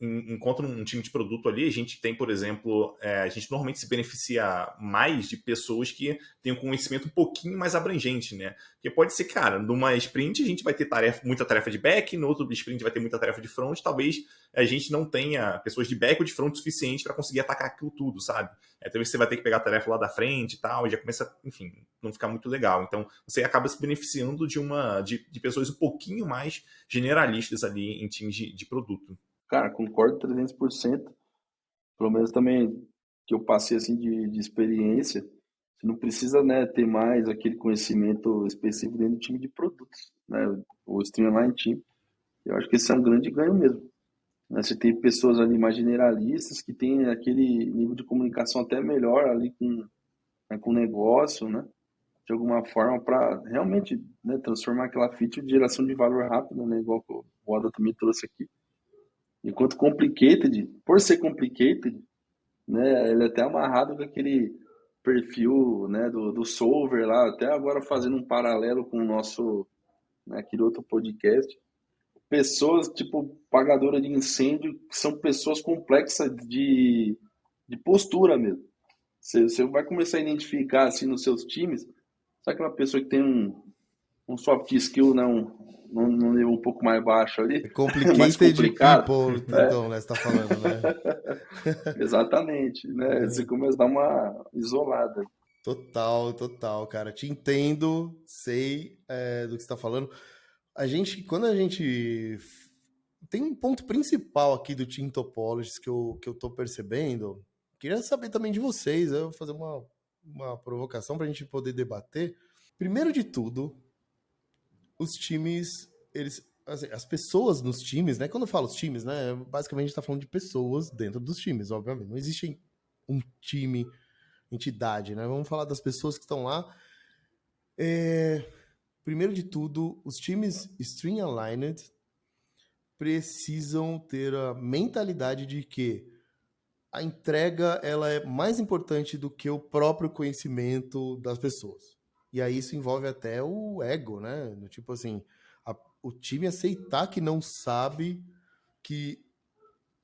Enquanto num time de produto ali, a gente tem, por exemplo, a gente normalmente se beneficia mais de pessoas que têm um conhecimento um pouquinho mais abrangente, né? Porque pode ser, cara, numa sprint a gente vai ter muita tarefa de back, no outro sprint vai ter muita tarefa de front, talvez a gente não tenha pessoas de back ou de front suficiente para conseguir atacar aquilo tudo, sabe? Talvez você vai ter que pegar a tarefa lá da frente e tal, e já começa, enfim, não ficar muito legal. Então, você acaba se beneficiando de pessoas um pouquinho mais generalistas ali em times de produto. Cara, concordo 300%. Pelo menos também que eu passei assim de experiência, você não precisa, né, ter mais aquele conhecimento específico dentro do time de produtos, né, o Streamline Team. Eu acho que esse é um grande ganho mesmo, né? Você tem pessoas ali mais generalistas que têm aquele nível de comunicação até melhor ali com o negócio, né, de alguma forma para realmente, né, transformar aquela feature de geração de valor rápido, né, igual o Oda também trouxe aqui. Enquanto complicated, por ser complicated, né, ele é até amarrado com aquele perfil, né, do solver lá, até agora fazendo um paralelo com o nosso, né, aquele outro podcast. Pessoas, tipo, pagadora de incêndio, que são pessoas complexas de postura mesmo. Você vai começar a identificar, assim, nos seus times, sabe aquela pessoa que tem um soft skill, né, num nível um pouco mais baixo ali, mais Complicated complicado. people, então, né, você tá falando, né? Exatamente, né? Você começa a dar uma isolada. Total, cara. Te entendo, sei do que você tá falando. Quando a gente tem um ponto principal aqui do Team Topologies que eu tô percebendo, queria saber também de vocês, eu vou fazer uma provocação pra gente poder debater. Primeiro de tudo, os times, assim, as pessoas nos times, né? Quando eu falo os times, né? Basicamente a gente tá falando de pessoas dentro dos times, obviamente. Não existe um time, entidade, né? Vamos falar das pessoas que estão lá. Primeiro de tudo, os times Stream Aligned precisam ter a mentalidade de que a entrega ela é mais importante do que o próprio conhecimento das pessoas. E aí isso envolve até o ego, né? Tipo assim, o time aceitar que não sabe, que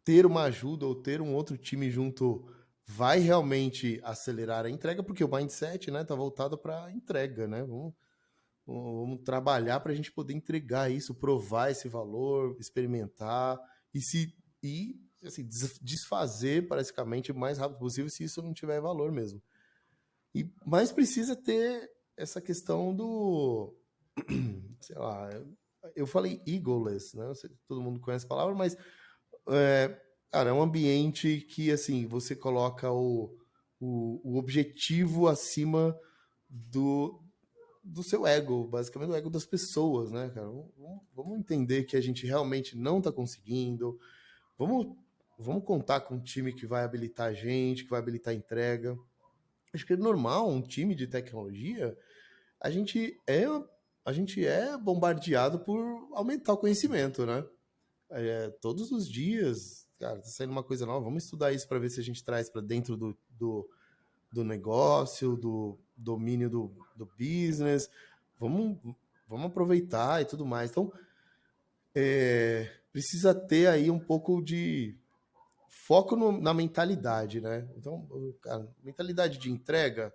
ter uma ajuda ou ter um outro time junto vai realmente acelerar a entrega, porque o mindset, né, tá voltado para entrega, né? Vamos trabalhar para a gente poder entregar isso, provar esse valor, experimentar e assim, desfazer basicamente o mais rápido possível se isso não tiver valor mesmo. Mas precisa ter essa questão do, sei lá, eu falei egoless, né? Não sei se todo mundo conhece a palavra, mas cara, é um ambiente que assim você coloca o objetivo acima do seu ego, basicamente do ego das pessoas, né, cara? Vamos entender que a gente realmente não está conseguindo. Vamos contar com um time que vai habilitar a gente, que vai habilitar a entrega. Acho que é normal, um time de tecnologia, a gente é bombardeado por aumentar o conhecimento, né? Todos os dias, cara, tá saindo uma coisa nova, vamos estudar isso para ver se a gente traz para dentro do negócio, do domínio do business, vamos aproveitar e tudo mais. Então, precisa ter aí um pouco de foco na mentalidade, né? Então, cara, mentalidade de entrega,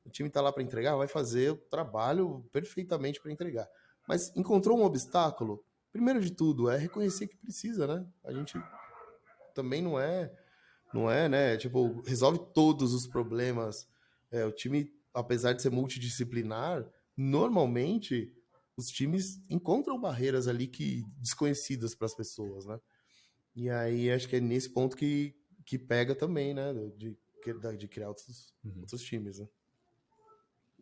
o time tá lá para entregar, vai fazer o trabalho perfeitamente para entregar. Mas encontrou um obstáculo? Primeiro de tudo, é reconhecer que precisa, né? A gente também não é, né? Tipo, resolve todos os problemas. O time, apesar de ser multidisciplinar, normalmente os times encontram barreiras ali desconhecidas para as pessoas, né? E aí acho que é nesse ponto que pega também, né? De criar outros times, né?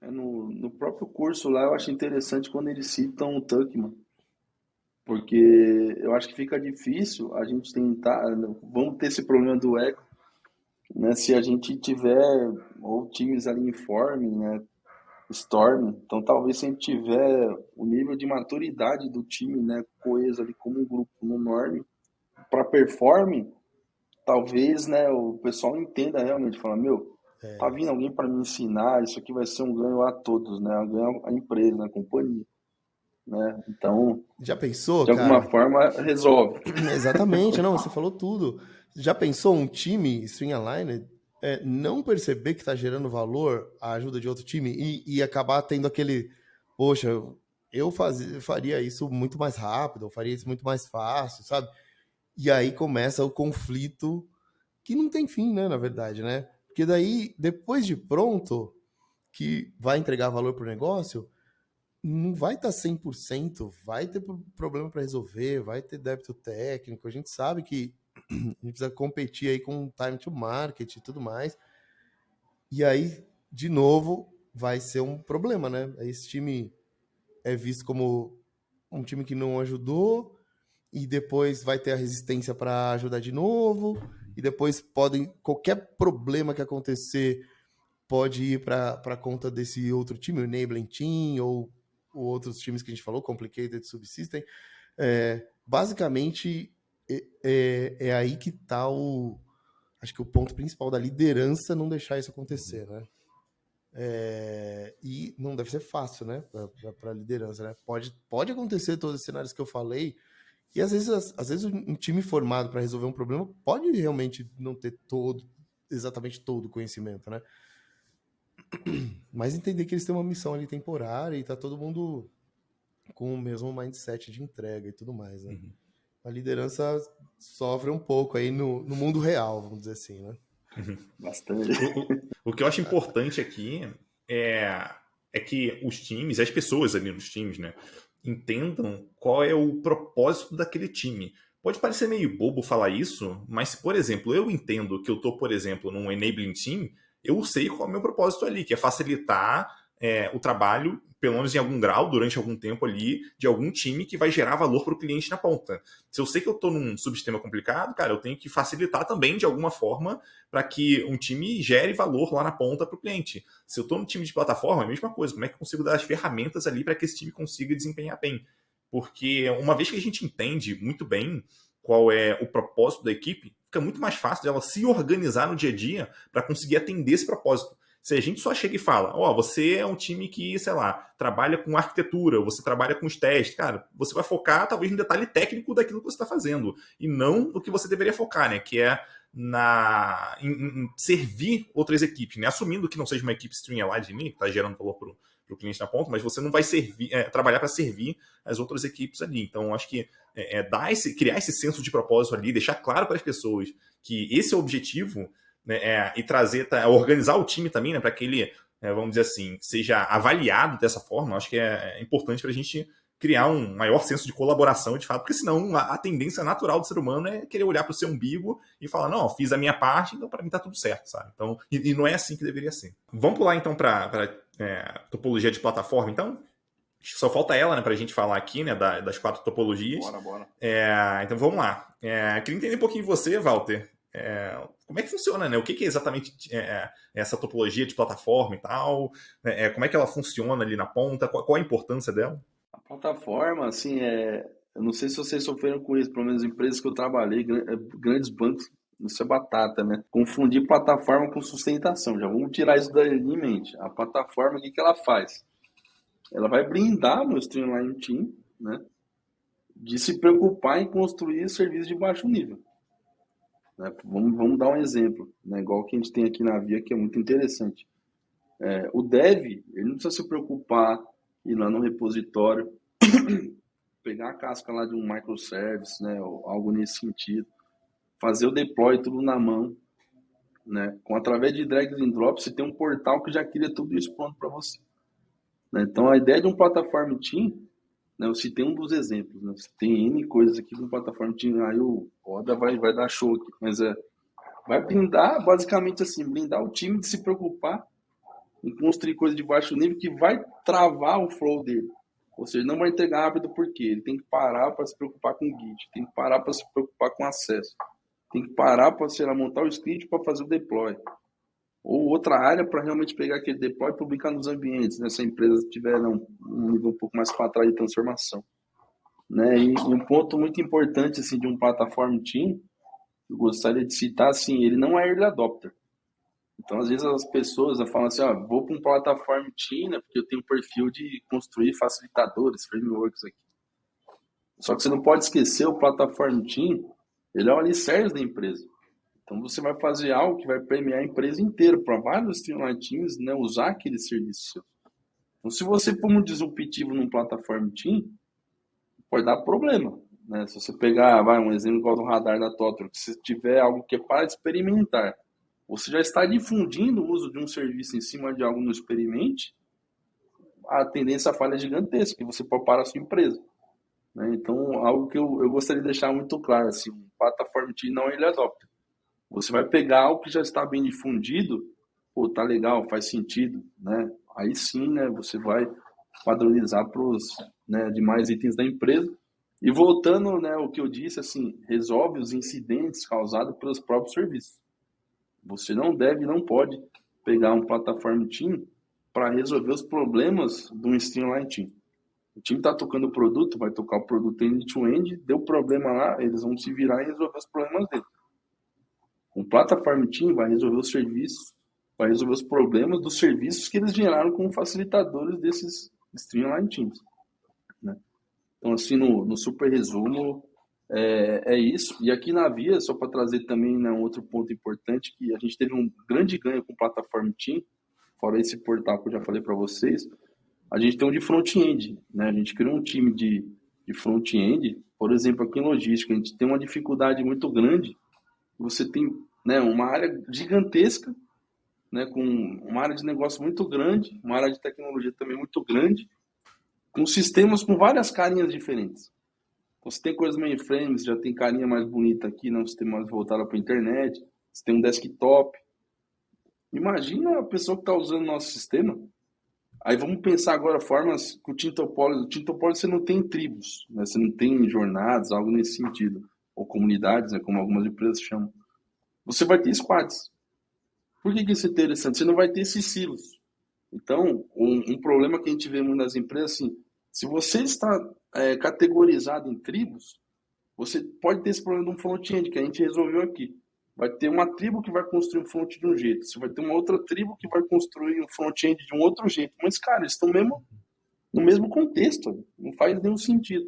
No próprio curso lá, eu acho interessante quando eles citam o Tuckman, porque eu acho que fica difícil a gente tentar, vamos ter esse problema do eco, né? Se a gente tiver ou times ali em forming, né? Storm, então talvez se a gente tiver o nível de maturidade do time, né, coeso ali como um grupo no norme, para performing, talvez, né, o pessoal entenda realmente, fala, meu, tá vindo alguém para me ensinar, isso aqui vai ser um ganho a todos, né, um ganho à empresa, à companhia, né, então, Já pensou, de alguma cara? forma, resolve. Exatamente, não, você falou tudo. Já pensou um time string aligned não perceber que está gerando valor a ajuda de outro time e acabar tendo aquele, poxa, faria isso muito mais rápido, eu faria isso muito mais fácil, sabe? E aí começa o conflito que não tem fim, né, na verdade, né? Porque daí, depois de pronto, que vai entregar valor para o negócio, não vai estar 100%, vai ter problema para resolver, vai ter débito técnico. A gente sabe que a gente precisa competir aí com time to market e tudo mais. E aí, de novo, vai ser um problema, né? Esse time é visto como um time que não ajudou e depois vai ter a resistência para ajudar de novo e depois qualquer problema que acontecer pode ir para conta desse outro time, o Enabling Team ou outros times que a gente falou, Complicated Subsystem. Basicamente, é aí que está acho que o ponto principal da liderança não deixar isso acontecer, né? E não deve ser fácil, né? Para a liderança, né? Pode acontecer todos os cenários que eu falei, e às vezes um time formado para resolver um problema pode realmente não ter exatamente todo o conhecimento, né? Mas entender que eles têm uma missão ali temporária e tá todo mundo com o mesmo mindset de entrega e tudo mais, né? Uhum. A liderança sofre um pouco aí no mundo real, vamos dizer assim, né? Bastante. O que eu acho importante aqui é que os times, as pessoas ali nos times, né, entendam qual é o propósito daquele time. Pode parecer meio bobo falar isso, mas se, por exemplo, eu entendo que eu tô, por exemplo, num enabling team, eu sei qual é o meu propósito ali, que é facilitar o trabalho, pelo menos em algum grau, durante algum tempo ali, de algum time que vai gerar valor para o cliente na ponta. Se eu sei que eu estou num subsistema complicado, cara, eu tenho que facilitar também, de alguma forma, para que um time gere valor lá na ponta para o cliente. Se eu estou no time de plataforma, é a mesma coisa. Como é que eu consigo dar as ferramentas ali para que esse time consiga desempenhar bem? Porque uma vez que a gente entende muito bem qual é o propósito da equipe, fica muito mais fácil dela se organizar no dia a dia para conseguir atender esse propósito. Se a gente só chega e fala, você é um time que, sei lá, trabalha com arquitetura, você trabalha com os testes, cara, você vai focar talvez no detalhe técnico daquilo que você está fazendo, e não no que você deveria focar, né, que é em servir outras equipes, né, assumindo que não seja uma equipe streamlined de mim, que está gerando valor para o cliente na ponta, mas você não vai trabalhar para servir as outras equipes ali. Então, acho que criar esse senso de propósito ali, deixar claro para as pessoas que esse é o objetivo, né, e organizar o time também, né, para que ele, vamos dizer assim, seja avaliado dessa forma. Acho que é importante para a gente criar um maior senso de colaboração, de fato, porque senão a tendência natural do ser humano é querer olhar para o seu umbigo e falar, não, fiz a minha parte, então para mim tá tudo certo, sabe? Então, e não é assim que deveria ser. Vamos pular então para topologia de plataforma, então? Só falta ela, né, para a gente falar aqui, né, das 4 topologias. Bora. Então vamos lá. Queria entender um pouquinho de você, Walter. Como é que funciona, né? O que é exatamente essa topologia de plataforma e tal? Como é que ela funciona ali na ponta? Qual a importância dela? A plataforma, assim, eu não sei se vocês sofreram com isso, pelo menos empresas que eu trabalhei, grandes bancos, isso é batata, né? Confundir plataforma com sustentação. Já vamos tirar isso daí em mente. A plataforma, o que ela faz? Ela vai blindar o meu Streamline Team, né? De se preocupar em construir serviços de baixo nível. Né? Vamos dar um exemplo, né? Igual que a gente tem aqui na Via, que é muito interessante. O dev, ele não precisa se preocupar ir lá no repositório, pegar a casca lá de um microservice, né? Ou algo nesse sentido, fazer o deploy tudo na mão, né? Através de drag and drop, você tem um portal que já cria tudo isso pronto para você. Né? Então, a ideia de um platform team, né? Eu citei um dos exemplos, né? Você tem N coisas aqui no platform team, aí o Oda vai dar show aqui, mas vai blindar, basicamente assim, blindar o time de se preocupar em construir coisa de baixo nível que vai travar o flow dele. Ou seja, não vai entregar rápido porque ele tem que parar para se preocupar com o Git, tem que parar para se preocupar com acesso, tem que parar para, sei lá, montar o script para fazer o deploy. Ou outra área para realmente pegar aquele deploy e publicar nos ambientes, né, se a empresa tiver um nível um pouco mais para trás de transformação. Né? E um ponto muito importante assim, de um platform team eu gostaria de citar, assim, ele não é early adopter. Então, às vezes as pessoas falam assim, vou para uma plataforma team, né, porque eu tenho um perfil de construir facilitadores, frameworks aqui. Só que você não pode esquecer, o plataforma team, ele é o alicerce da empresa. Então, você vai fazer algo que vai premiar a empresa inteira, para vários streamline teams, né, usar aquele serviço seu. Então, se você for muito disruptivo num plataforma team, pode dar problema. Né? Se você pegar, um exemplo igual do radar da Totoro, que se tiver algo que é para experimentar, você já está difundindo o uso de um serviço em cima de algo no experimente, a tendência à falha é gigantesca, que você pode parar a sua empresa. Né? Então, algo que eu gostaria de deixar muito claro, assim, plataforma team não ele adopta. Você vai pegar algo que já está bem difundido, pô, tá legal, faz sentido, né? Aí sim, né, você vai padronizar para os, né, demais itens da empresa. E voltando, né, o que eu disse, assim, resolve os incidentes causados pelos próprios serviços. Você não pode pegar um plataforma team para resolver os problemas de um streamline team. O time está tocando o produto, vai tocar o produto end-to-end, deu problema lá, eles vão se virar e resolver os problemas dele. Um plataforma team vai resolver os serviços, vai resolver os problemas dos serviços que eles geraram como facilitadores desses streamline teams. Né? Então, assim, no super resumo, é isso. E aqui na Via, só para trazer também, né, um outro ponto importante, que a gente teve um grande ganho com plataforma team, fora esse portal que eu já falei para vocês, a gente tem um de front-end. Né? A gente criou um time de front-end, por exemplo, aqui em logística, a gente tem uma dificuldade muito grande. Você tem, né, uma área gigantesca, né, com uma área de negócio muito grande, uma área de tecnologia também muito grande, com sistemas com várias carinhas diferentes. Então, você tem coisas mainframe, você já tem carinha mais bonita aqui, né, um sistema mais voltado para a internet, você tem um desktop. Imagina a pessoa que está usando o nosso sistema. Aí vamos pensar agora formas que o Tintopolis você não tem tribos, né, você não tem jornadas, algo nesse sentido, ou comunidades, né, como algumas empresas chamam. Você vai ter squads. Por que isso é interessante? Você não vai ter esses silos. Então, um problema que a gente vê muito nas empresas, assim, se você está categorizado em tribos, você pode ter esse problema de um front-end, que a gente resolveu aqui. Vai ter uma tribo que vai construir um front de um jeito, você vai ter uma outra tribo que vai construir um front-end de um outro jeito. Mas, cara, eles estão no mesmo contexto, não faz nenhum sentido.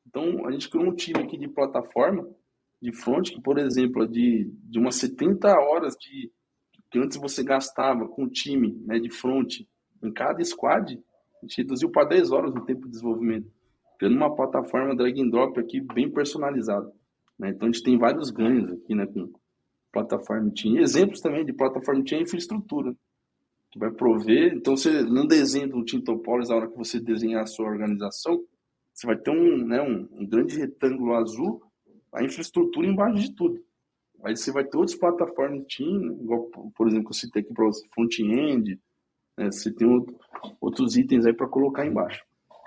Então, a gente criou um time aqui de plataforma, de front, que, por exemplo, de umas 70 horas que antes você gastava com o time, né, de front em cada squad, a gente reduziu para 10 horas no tempo de desenvolvimento, tendo uma plataforma drag and drop aqui bem personalizada. Né? Então a gente tem vários ganhos aqui, né, com plataforma team. Exemplos também de plataforma team é infraestrutura, que vai prover. Então você não desenha do Tintopolis na hora que você desenhar a sua organização, você vai ter um grande retângulo azul, a infraestrutura embaixo de tudo. Aí você vai ter outras plataformas de team, igual, por exemplo, eu citei aqui para você, front-end, né? Você tem outros itens aí para colocar embaixo.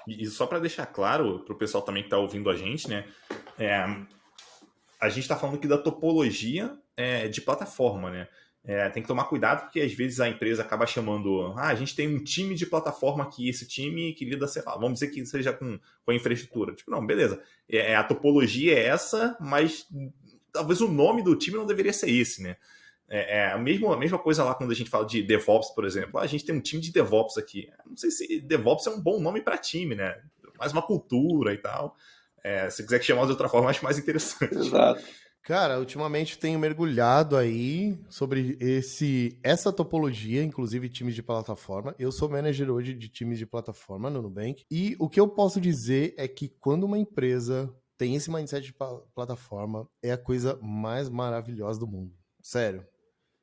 E só para deixar claro para o pessoal também que está ouvindo a gente, né? A gente está falando aqui da topologia de plataforma, né? Tem que tomar cuidado porque às vezes a empresa acaba chamando, a gente tem um time de plataforma aqui, esse time que lida, sei lá, vamos dizer que seja com a infraestrutura. Tipo, não, beleza, a topologia é essa, mas talvez o nome do time não deveria ser esse, né? A mesma coisa lá quando a gente fala de DevOps, por exemplo. A gente tem um time de DevOps aqui. Não sei se DevOps é um bom nome para time, né? Mais uma cultura e tal. Se quiser chamar de outra forma, acho mais interessante. Exato. Cara, ultimamente tenho mergulhado aí sobre essa topologia, inclusive times de plataforma. Eu sou manager hoje de times de plataforma no Nubank. E o que eu posso dizer é que quando uma empresa tem esse mindset de plataforma, é a coisa mais maravilhosa do mundo. Sério.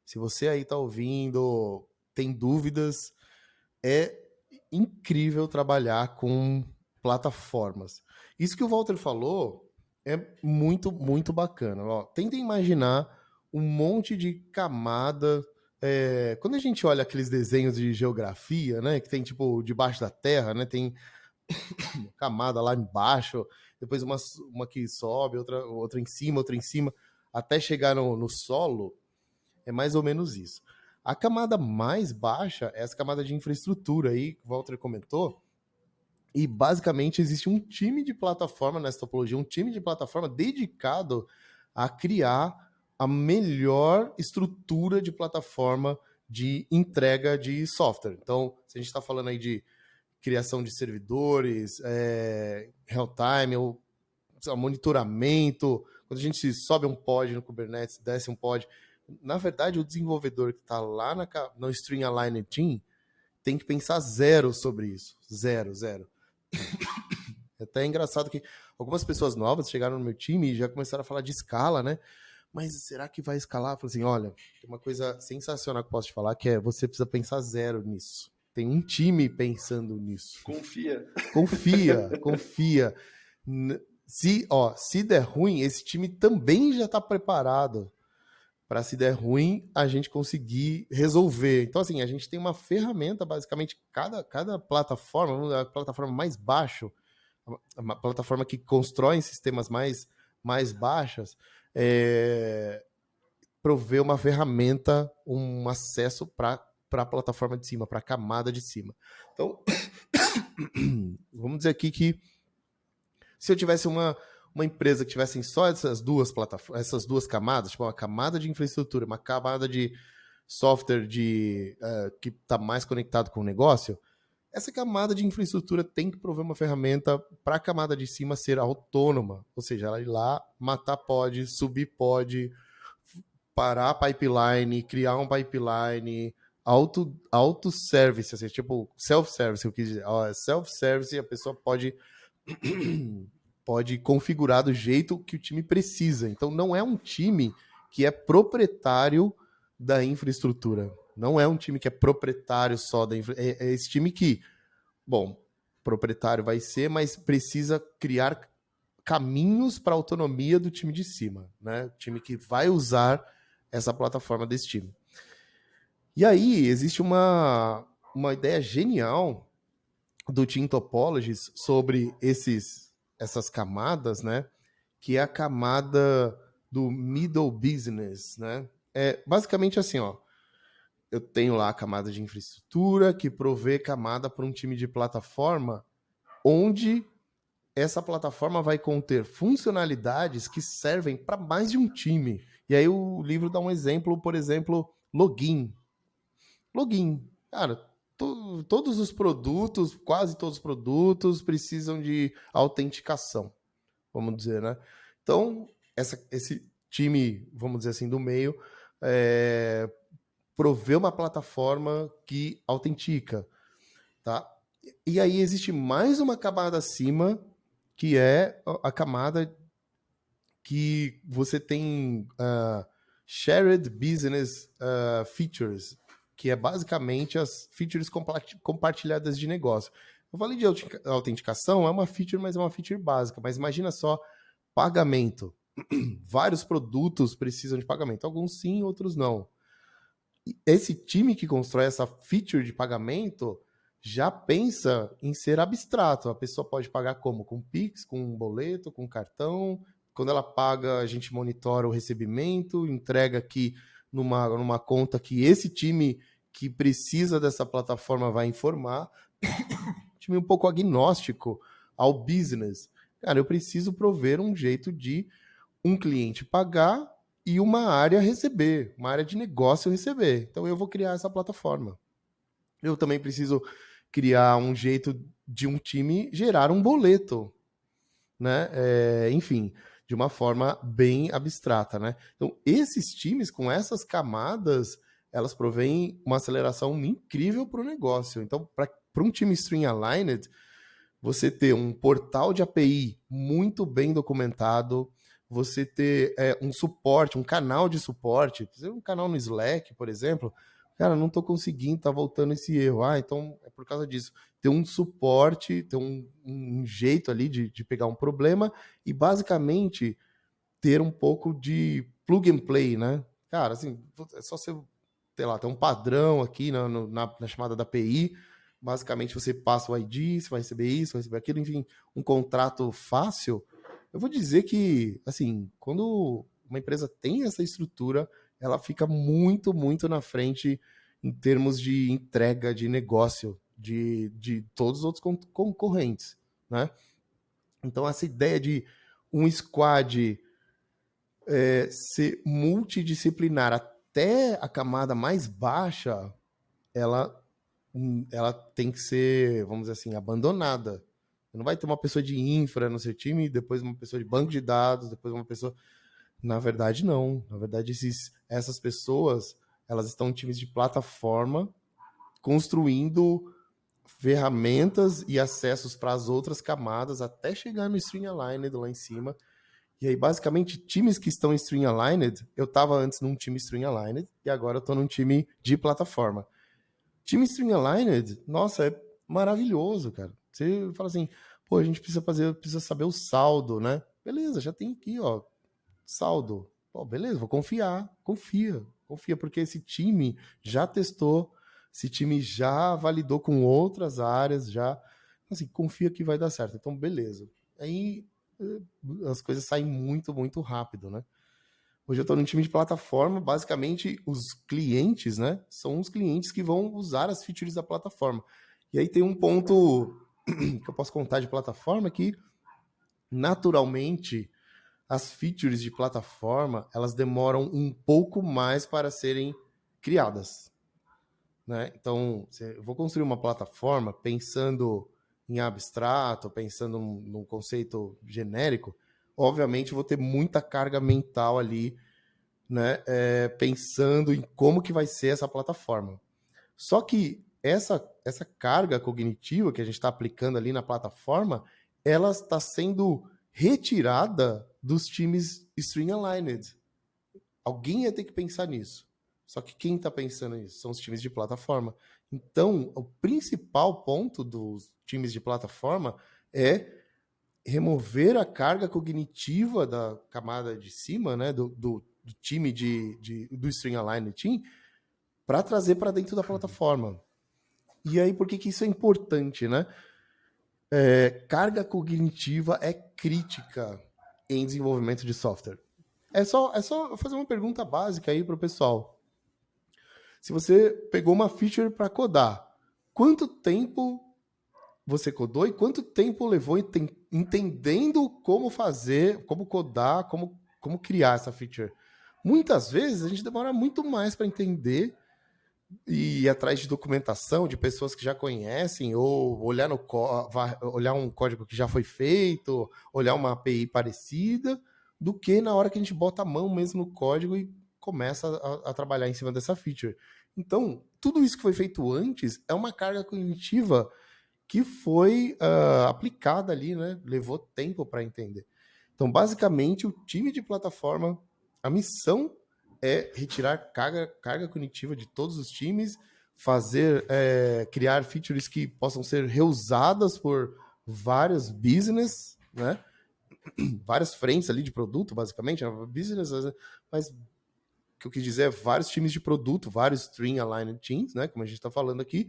Se você aí tá ouvindo, tem dúvidas, é incrível trabalhar com plataformas. Isso que o Walter falou é muito, muito bacana. Ó, tenta imaginar um monte de camada. Quando a gente olha aqueles desenhos de geografia, né, que tem tipo debaixo da terra, né, tem camada lá embaixo, depois uma que sobe, outra em cima, até chegar no solo. É mais ou menos isso. A camada mais baixa é essa camada de infraestrutura aí, que o Walter comentou, e basicamente existe um time de plataforma nessa topologia, um time de plataforma dedicado a criar a melhor estrutura de plataforma de entrega de software. Então, se a gente está falando aí de criação de servidores, real-time, ou monitoramento, quando a gente sobe um pod no Kubernetes, desce um pod, na verdade, o desenvolvedor que está lá no String Aligned Team tem que pensar zero sobre isso. Zero. É até engraçado que algumas pessoas novas chegaram no meu time e já começaram a falar de escala, né? Mas será que vai escalar? Eu falei assim, olha, tem uma coisa sensacional que eu posso te falar, que é você precisa pensar zero nisso. Tem um time pensando nisso. Confia. Se der ruim, esse time também já está preparado para, se der ruim, a gente conseguir resolver. Então, assim, a gente tem uma ferramenta, basicamente, cada plataforma, a plataforma mais baixa, uma plataforma que constrói sistemas mais baixas, prover uma ferramenta, um acesso para a plataforma de cima, para a camada de cima. Então, vamos dizer aqui que se eu tivesse uma empresa que tivesse só essas duas camadas, tipo uma camada de infraestrutura, uma camada de software que está mais conectado com o negócio, essa camada de infraestrutura tem que prover uma ferramenta para a camada de cima ser autônoma, ou seja, ela ir lá, matar pod, subir pod, parar a pipeline, criar um pipeline, auto-service, assim, tipo self-service, eu quis dizer. Self-service, a pessoa pode configurar do jeito que o time precisa. Então, não é um time que é proprietário da infraestrutura. Não é um time que é proprietário só da infraestrutura. É esse time que, bom, proprietário vai ser, mas precisa criar caminhos para a autonomia do time de cima, né? O time que vai usar essa plataforma desse time. E aí, existe uma ideia genial do Team Topologies sobre essas camadas, né? Que é a camada do middle business, né? É basicamente assim, ó. Eu tenho lá a camada de infraestrutura que provê camada para um time de plataforma, onde essa plataforma vai conter funcionalidades que servem para mais de um time. E aí o livro dá um exemplo, por exemplo, login. Cara, todos os produtos, quase todos os produtos, precisam de autenticação, vamos dizer, né? Então, esse time, vamos dizer assim, do meio, provê uma plataforma que autentica, tá? E aí existe mais uma camada acima, que é a camada que você tem shared business features, que é basicamente as features compartilhadas de negócio. Eu falei de autenticação, é uma feature, mas é uma feature básica. Mas imagina só, pagamento. Vários produtos precisam de pagamento. Alguns sim, outros não. Esse time que constrói essa feature de pagamento já pensa em ser abstrato. A pessoa pode pagar como? Com Pix, com um boleto, com cartão. Quando ela paga, a gente monitora o recebimento, entrega aqui numa conta que esse time que precisa dessa plataforma vai informar. Time um pouco agnóstico ao business. Cara, eu preciso prover um jeito de um cliente pagar e uma área receber, uma área de negócio receber. Então eu vou criar essa plataforma. Eu também preciso criar um jeito de um time gerar um boleto, né? Enfim, de uma forma bem abstrata, né? Então esses times com essas camadas, elas provêm uma aceleração incrível para o negócio. Então, para um time String Aligned, você ter um portal de API muito bem documentado, você ter um suporte, um canal de suporte, um canal no Slack, por exemplo, cara, não estou conseguindo, tá voltando esse erro. Então é por causa disso. Ter um suporte, ter um jeito ali de pegar um problema e basicamente ter um pouco de plug and play, né? Cara, assim, é só você, sei lá, ter um padrão aqui na chamada da API. Basicamente você passa o ID, você vai receber isso, vai receber aquilo, enfim, um contrato fácil. Eu vou dizer que, assim, quando uma empresa tem essa estrutura, ela fica muito, muito na frente em termos de entrega de negócio de todos os outros concorrentes, né? Então, essa ideia de um squad ser multidisciplinar até a camada mais baixa, ela tem que ser, vamos dizer assim, abandonada. Não vai ter uma pessoa de infra no seu time, depois uma pessoa de banco de dados, depois uma pessoa... Na verdade, não. Na verdade, essas pessoas, elas estão em times de plataforma, construindo ferramentas e acessos para as outras camadas, até chegar no String Aligned lá em cima. E aí, basicamente, times que estão em String Aligned, eu estava antes num time String Aligned, e agora eu estou num time de plataforma. Time String Aligned, nossa, é maravilhoso, cara. Você fala assim, pô, a gente precisa saber o saldo, né? Beleza, já tem aqui, ó, saldo. Pô, beleza, vou confiar. Confia, porque esse time já testou, esse time já validou com outras áreas, já, assim, confia que vai dar certo. Então, beleza. Aí as coisas saem muito, muito rápido, né? Hoje eu estou num time de plataforma, basicamente os clientes, né, são os clientes que vão usar as features da plataforma. E aí tem um ponto que eu posso contar de plataforma que, naturalmente, as features de plataforma, elas demoram um pouco mais para serem criadas, né? Então, eu vou construir uma plataforma pensando em abstrato, pensando num conceito genérico, obviamente vou ter muita carga mental ali, né, pensando em como que vai ser essa plataforma. Só que essa carga cognitiva que a gente está aplicando ali na plataforma, ela está sendo retirada dos times String Aligned. Alguém ia ter que pensar nisso. Só que quem está pensando nisso? São os times de plataforma. Então, o principal ponto dos times de plataforma é remover a carga cognitiva da camada de cima, né, do time do String Aligned Team, para trazer para dentro da plataforma. E aí, por que isso é importante, né? Carga cognitiva é crítica em desenvolvimento de software. É só fazer uma pergunta básica aí para o pessoal. Se você pegou uma feature para codar, quanto tempo você codou e quanto tempo levou entendendo como fazer, como codar, como criar essa feature? Muitas vezes a gente demora muito mais para entender e ir atrás de documentação de pessoas que já conhecem, ou olhar um código que já foi feito, olhar uma API parecida, do que na hora que a gente bota a mão mesmo no código e começa a trabalhar em cima dessa feature. Então, tudo isso que foi feito antes é uma carga cognitiva que foi aplicada ali, né? Levou tempo para entender. Então, basicamente, o time de plataforma, a missão é retirar carga cognitiva de todos os times, criar features que possam ser reusadas por vários business, né? Várias frentes ali de produto, basicamente, business, mas o que eu quis dizer é vários times de produto, vários string aligned teams, né? Como a gente está falando aqui.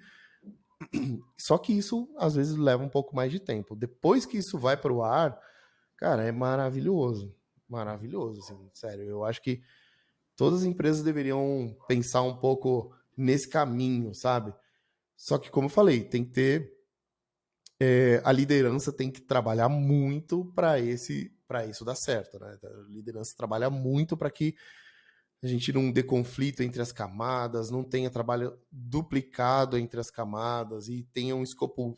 Só que isso, às vezes, leva um pouco mais de tempo. Depois que isso vai para o ar, cara, é maravilhoso. Maravilhoso, assim, sério. Eu acho que todas as empresas deveriam pensar um pouco nesse caminho, sabe? Só que, como eu falei, tem que ter... a liderança tem que trabalhar muito para isso dar certo, né? A liderança trabalha muito para que a gente não dê conflito entre as camadas, não tenha trabalho duplicado entre as camadas e tenha um escopo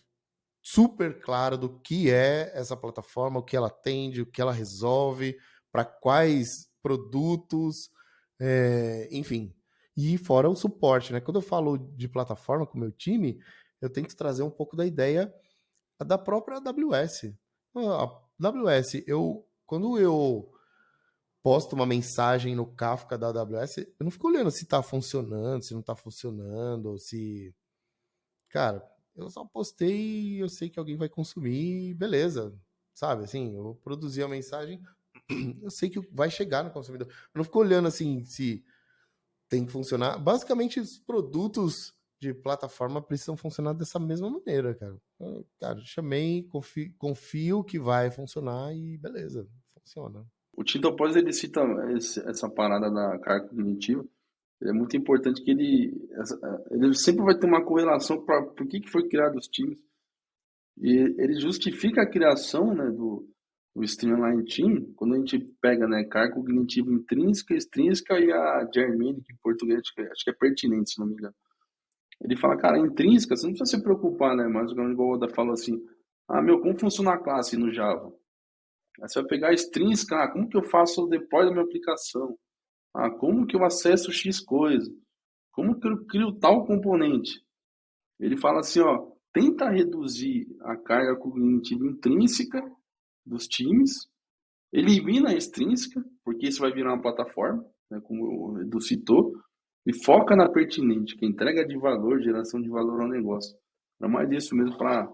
super claro do que é essa plataforma, o que ela atende, o que ela resolve, para quais produtos, enfim. E fora o suporte, né? Quando eu falo de plataforma com o meu time, eu tento trazer um pouco da ideia da própria AWS. A AWS, quando eu posto uma mensagem no Kafka da AWS, eu não fico olhando se tá funcionando, se não tá funcionando, se... Cara, eu só postei e eu sei que alguém vai consumir, beleza. Sabe, assim, eu produzi a mensagem, eu sei que vai chegar no consumidor. Eu não fico olhando, assim, se tem que funcionar. Basicamente, os produtos de plataforma precisam funcionar dessa mesma maneira, cara. Cara, chamei, confio que vai funcionar e beleza, funciona. O Tito Pós, ele cita essa parada da carga cognitiva. É muito importante que ele sempre vai ter uma correlação para por que foi criado os times. E ele justifica a criação, né, o Streamline Team, quando a gente pega, né, carga cognitiva intrínseca, extrínseca e a Germanic, que em português acho que é pertinente, se não me engano. Ele fala, cara, intrínseca, você não precisa se preocupar, né? Mas igual o Oda falou assim, como funciona a classe no Java? Aí você vai pegar a extrínseca, como que eu faço o deploy da minha aplicação? Como que eu acesso X coisa? Como que eu crio tal componente? Ele fala assim, tenta reduzir a carga cognitiva intrínseca dos times, elimina a extrínseca, porque isso vai virar uma plataforma, né, como o Edu citou, e foca na pertinente, que é entrega de valor, geração de valor ao negócio. É mais isso mesmo para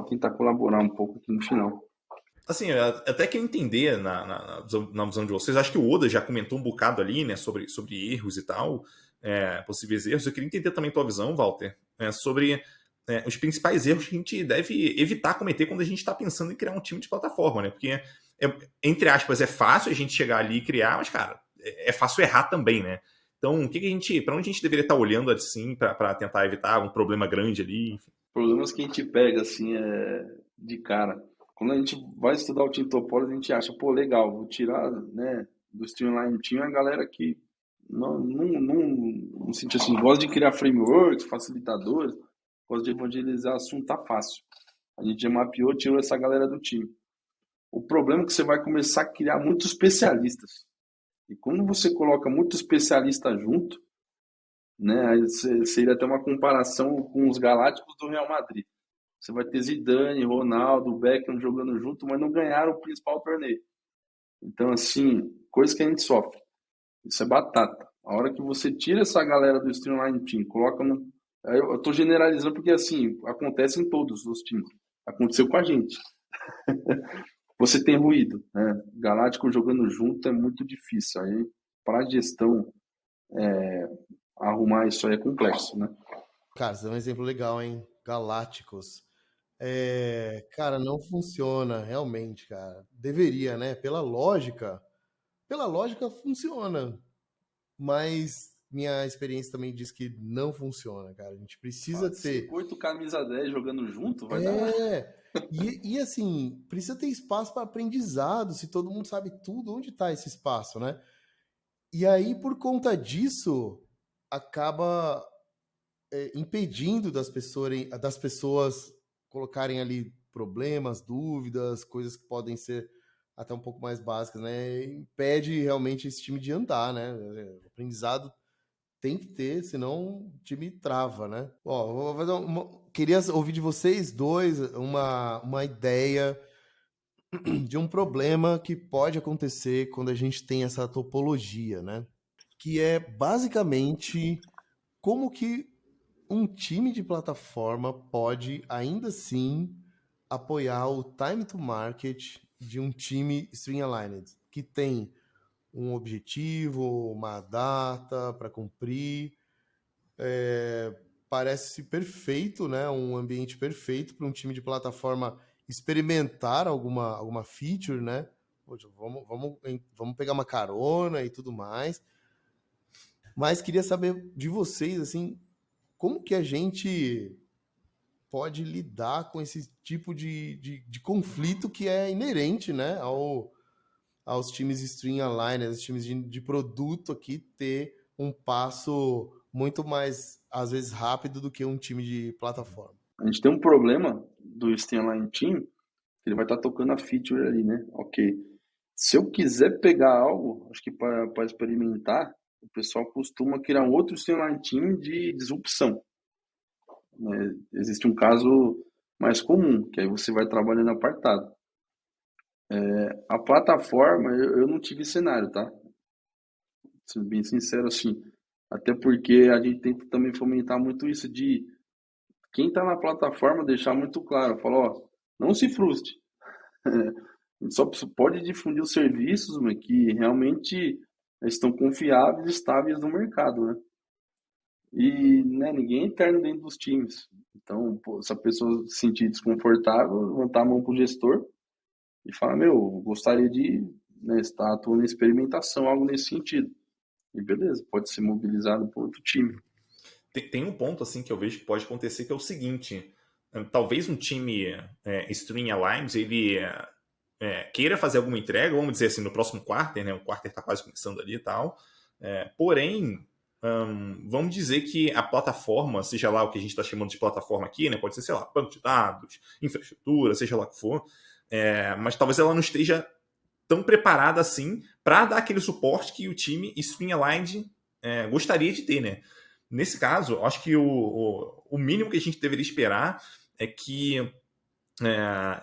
tentar colaborar um pouco aqui no final. Assim, eu até quero entender na visão de vocês, acho que o Oda já comentou um bocado ali, né, sobre erros e tal, possíveis erros. Eu queria entender também a tua visão, Walter, sobre os principais erros que a gente deve evitar cometer quando a gente está pensando em criar um time de plataforma, né? Porque, entre aspas, é fácil a gente chegar ali e criar, mas, cara, é fácil errar também, né? Então, para onde a gente deveria estar olhando assim para tentar evitar um problema grande ali? Enfim. Problemas que a gente pega assim de cara. Quando a gente vai estudar o Team Topology, a gente acha, pô, legal, vou tirar, né, do Streamline Team a galera que não sente assim, gosta de criar frameworks, facilitadores, gosta de evangelizar assunto, tá fácil. A gente já mapeou, tirou essa galera do time. O problema é que você vai começar a criar muitos especialistas. E quando você coloca muito especialista junto, né, aí seria até uma comparação com os Galácticos do Real Madrid. Você vai ter Zidane, Ronaldo, Beckham jogando junto, mas não ganharam o principal torneio. Então, assim, coisa que a gente sofre. Isso é batata. A hora que você tira essa galera do Streamline Team, coloca no... Eu tô generalizando porque, assim, acontece em todos os times. Aconteceu com a gente. Você tem ruído, né? Galáctico jogando junto é muito difícil. Aí, para a gestão, arrumar isso aí é complexo, né? Cara, você dá um exemplo legal, hein? Galácticos. Cara, não funciona, realmente, cara. Deveria, né? Pela lógica funciona. Mas minha experiência também diz que não funciona, cara. A gente precisa ter. 8 camisa 10 jogando junto, vai dar. Assim, precisa ter espaço para aprendizado. Se todo mundo sabe tudo, onde está esse espaço, né? E aí, por conta disso, acaba impedindo das pessoas colocarem ali problemas, dúvidas, coisas que podem ser até um pouco mais básicas, né? Impede realmente esse time de andar, né? O aprendizado tem que ter, senão o time trava, né? Ó, vou fazer queria ouvir de vocês dois uma ideia de um problema que pode acontecer quando a gente tem essa topologia, né? Que é basicamente como que um time de plataforma pode ainda assim apoiar o time to market de um time string aligned, que tem um objetivo, uma data para cumprir. Parece perfeito, né? Um ambiente perfeito para um time de plataforma experimentar alguma feature, né? Poxa, vamos pegar uma carona e tudo mais. Mas queria saber de vocês, assim, como que a gente pode lidar com esse tipo de conflito que é inerente, né, aos times string aligned, aos times de produto aqui, ter um passo muito mais, às vezes, rápido do que um time de plataforma. A gente tem um problema do Streamline Team, que ele vai estar tocando a feature ali, né? Ok. Se eu quiser pegar algo, acho que para experimentar, o pessoal costuma criar um outro Streamline Team de disrupção. Né? Existe um caso mais comum, que aí você vai trabalhando apartado. A plataforma, eu não tive cenário, tá? Sendo bem sincero, assim. Até porque a gente tenta também fomentar muito isso de quem está na plataforma deixar muito claro. Falar, ó, não se frustre. A gente só pode difundir os serviços, mas que realmente estão confiáveis e estáveis no mercado, né? E né, ninguém é eterno dentro dos times. Então, pô, se a pessoa se sentir desconfortável, levantar a mão para o gestor e falar, meu, gostaria de estar atuando em experimentação, algo nesse sentido. E beleza, pode ser mobilizado por outro time. Tem um ponto assim que eu vejo que pode acontecer, que é o seguinte: talvez um time String Aligned, ele queira fazer alguma entrega, vamos dizer assim, no próximo quarter, né? O quarter está quase começando ali e tal. Porém, vamos dizer que a plataforma, seja lá o que a gente está chamando de plataforma aqui, né? Pode ser, sei lá, banco de dados, infraestrutura, seja lá o que for, mas talvez ela não esteja tão preparada assim para dar aquele suporte que o time Streamlined gostaria de ter, né? Nesse caso, acho que o mínimo que a gente deveria esperar é que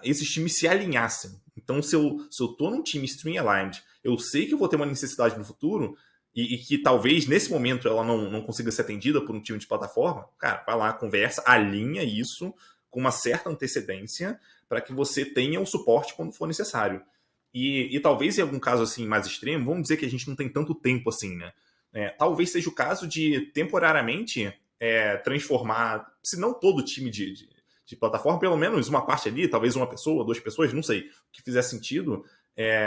esses times se alinhassem. Então, se eu tô num time Streamlined, eu sei que eu vou ter uma necessidade no futuro e que talvez nesse momento ela não consiga ser atendida por um time de plataforma, cara, vai lá, conversa, alinha isso com uma certa antecedência para que você tenha o suporte quando for necessário. E talvez em algum caso assim mais extremo, vamos dizer que a gente não tem tanto tempo assim, né? Talvez seja o caso de temporariamente transformar, se não todo o time de plataforma, pelo menos uma parte ali, talvez uma pessoa, duas pessoas, não sei, que fizer sentido,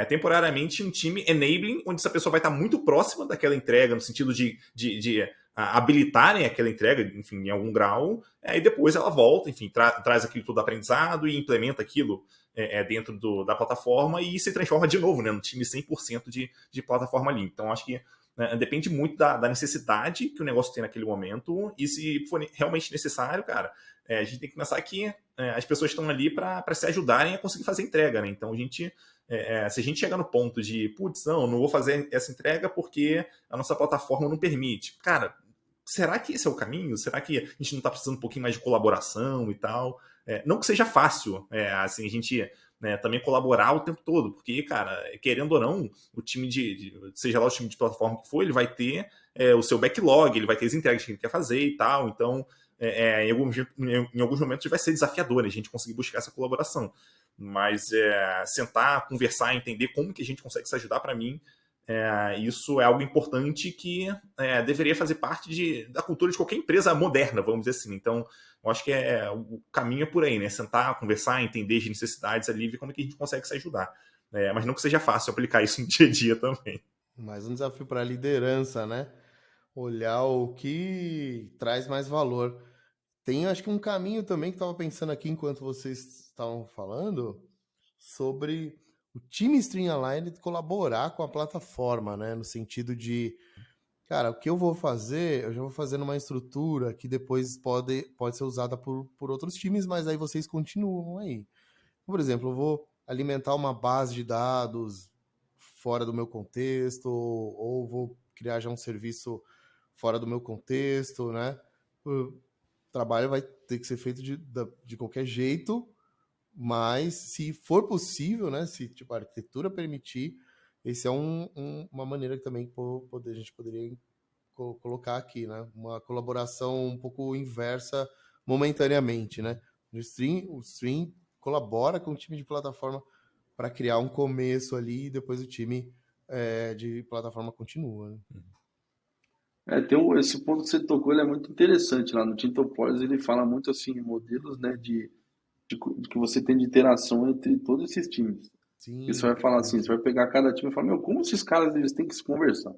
temporariamente um time enabling, onde essa pessoa vai estar muito próxima daquela entrega, no sentido de habilitarem aquela entrega, enfim, em algum grau, e depois ela volta, enfim, traz aquilo tudo aprendizado e implementa aquilo dentro da plataforma e se transforma de novo, né, no time 100% de plataforma ali. Então, acho que depende muito da necessidade que o negócio tem naquele momento e se for realmente necessário, cara, a gente tem que pensar que as pessoas estão ali para se ajudarem a conseguir fazer entrega, né? Então, se a gente chegar no ponto de, putz, não vou fazer essa entrega porque a nossa plataforma não permite. Cara, será que esse é o caminho? Será que a gente não está precisando um pouquinho mais de colaboração e tal? Não que seja fácil, assim, a gente também colaborar o tempo todo, porque, cara, querendo ou não, o time seja lá o time de plataforma que for, ele vai ter o seu backlog, ele vai ter as entregas que ele quer fazer e tal, então em alguns momentos vai ser desafiador, né, a gente conseguir buscar essa colaboração. Mas sentar, conversar, entender como que a gente consegue se ajudar, para mim, isso é algo importante que deveria fazer parte da cultura de qualquer empresa moderna, vamos dizer assim. Então, eu acho que o caminho é por aí, né? Sentar, conversar, entender as necessidades ali, ver como é que a gente consegue se ajudar. Mas não que seja fácil aplicar isso no dia a dia também. Mais um desafio para a liderança, né? Olhar o que traz mais valor. Tem, acho que um caminho também que estava pensando aqui enquanto vocês estavam falando sobre o time Streamlined colaborar com a plataforma, né? No sentido de, cara, o que eu vou fazer, eu já vou fazer numa estrutura que depois pode ser usada por outros times, mas aí vocês continuam aí. Por exemplo, eu vou alimentar uma base de dados fora do meu contexto, ou vou criar já um serviço fora do meu contexto, né? O trabalho vai ter que ser feito de qualquer jeito, mas se for possível, né? Se tipo, a arquitetura permitir, esse é uma maneira que também a gente poderia colocar aqui, né? Uma colaboração um pouco inversa momentaneamente, né? O stream colabora com o time de plataforma para criar um começo ali e depois o time de plataforma continua, né? Esse ponto que você tocou, ele é muito interessante. Lá no Tintopolis ele fala muito assim, em modelos, né, de que você tem de interação entre todos esses times. E Sim, você vai falar assim, você vai pegar cada time e falar, meu, como esses caras eles têm que se conversar?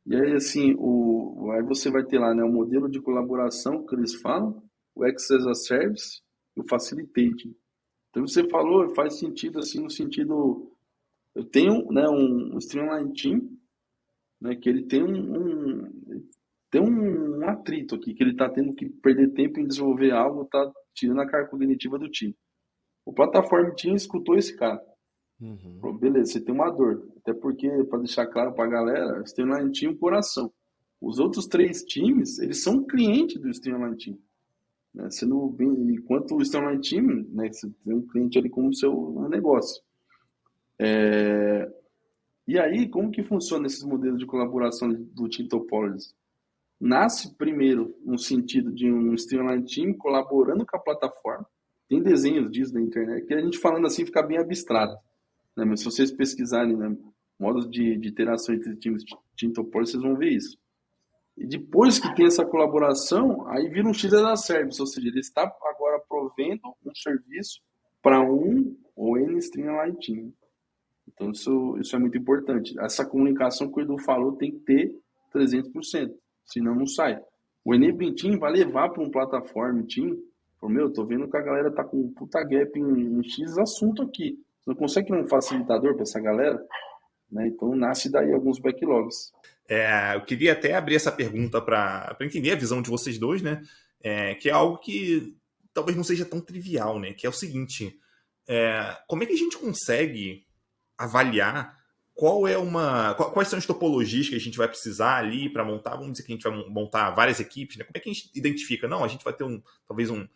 E aí, assim, aí você vai ter lá, né, o modelo de colaboração que eles falam, o Access as a Service e o Facilitating. Então, você falou, faz sentido, assim, no sentido... Eu tenho, né, um Streamline Team, né, que ele tem um atrito aqui, que ele está tendo que perder tempo em desenvolver algo, está tirando a carga cognitiva do time. O Plataforma Team escutou esse cara. uhum. Falou, beleza, você tem uma dor. Até porque, para deixar claro para a galera, o Streamline Team é um coração. Os outros três times, eles são clientes do Streamline Team. Né? Enquanto o Streamline Team, né, você tem um cliente ali como seu negócio. E aí, como que funciona esses modelos de colaboração do Team Topologies? Nasce primeiro no sentido de um Streamline Team colaborando com a plataforma. Tem desenhos disso na internet, que a gente falando assim fica bem abstrato. Né? Mas se vocês pesquisarem, né, modos de interação entre times de Team Topologies, vocês vão ver isso. E depois que tem essa colaboração, aí vira um X da service, ou seja, ele está agora provendo um serviço para um ou N Streamline Team. Então, isso é muito importante. Essa comunicação que o Edu falou tem que ter 300%, senão não sai. O Enabling Team vai levar para um plataforma team, falou, meu, tô vendo que a galera tá com um puta gap em X assunto aqui. Você não consegue criar um facilitador para essa galera? Né? Então nasce daí alguns backlogs. Eu queria até abrir essa pergunta para entender a visão de vocês dois, né? Que é algo que talvez não seja tão trivial, né? Que é o seguinte: como é que a gente consegue avaliar quais são as topologias que a gente vai precisar ali para montar? Vamos dizer que a gente vai montar várias equipes, né? Como é que a gente identifica? Não, a gente vai ter talvez um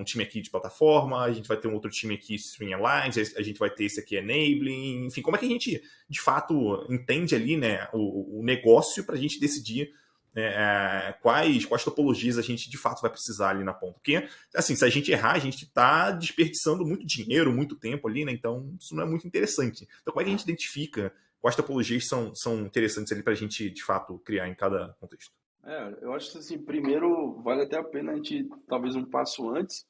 time aqui de plataforma, a gente vai ter um outro time aqui Stream Alliance, a gente vai ter esse aqui Enabling, enfim, como é que a gente de fato entende ali, né, o negócio para a gente decidir quais topologias a gente de fato vai precisar ali na ponta. Porque, assim, se a gente errar, a gente está desperdiçando muito dinheiro, muito tempo ali, né? Então, isso não é muito interessante. Então, como é que a gente identifica quais topologias são interessantes ali para a gente, de fato, criar em cada contexto? Eu acho que, assim, primeiro vale até a pena a gente, talvez um passo antes,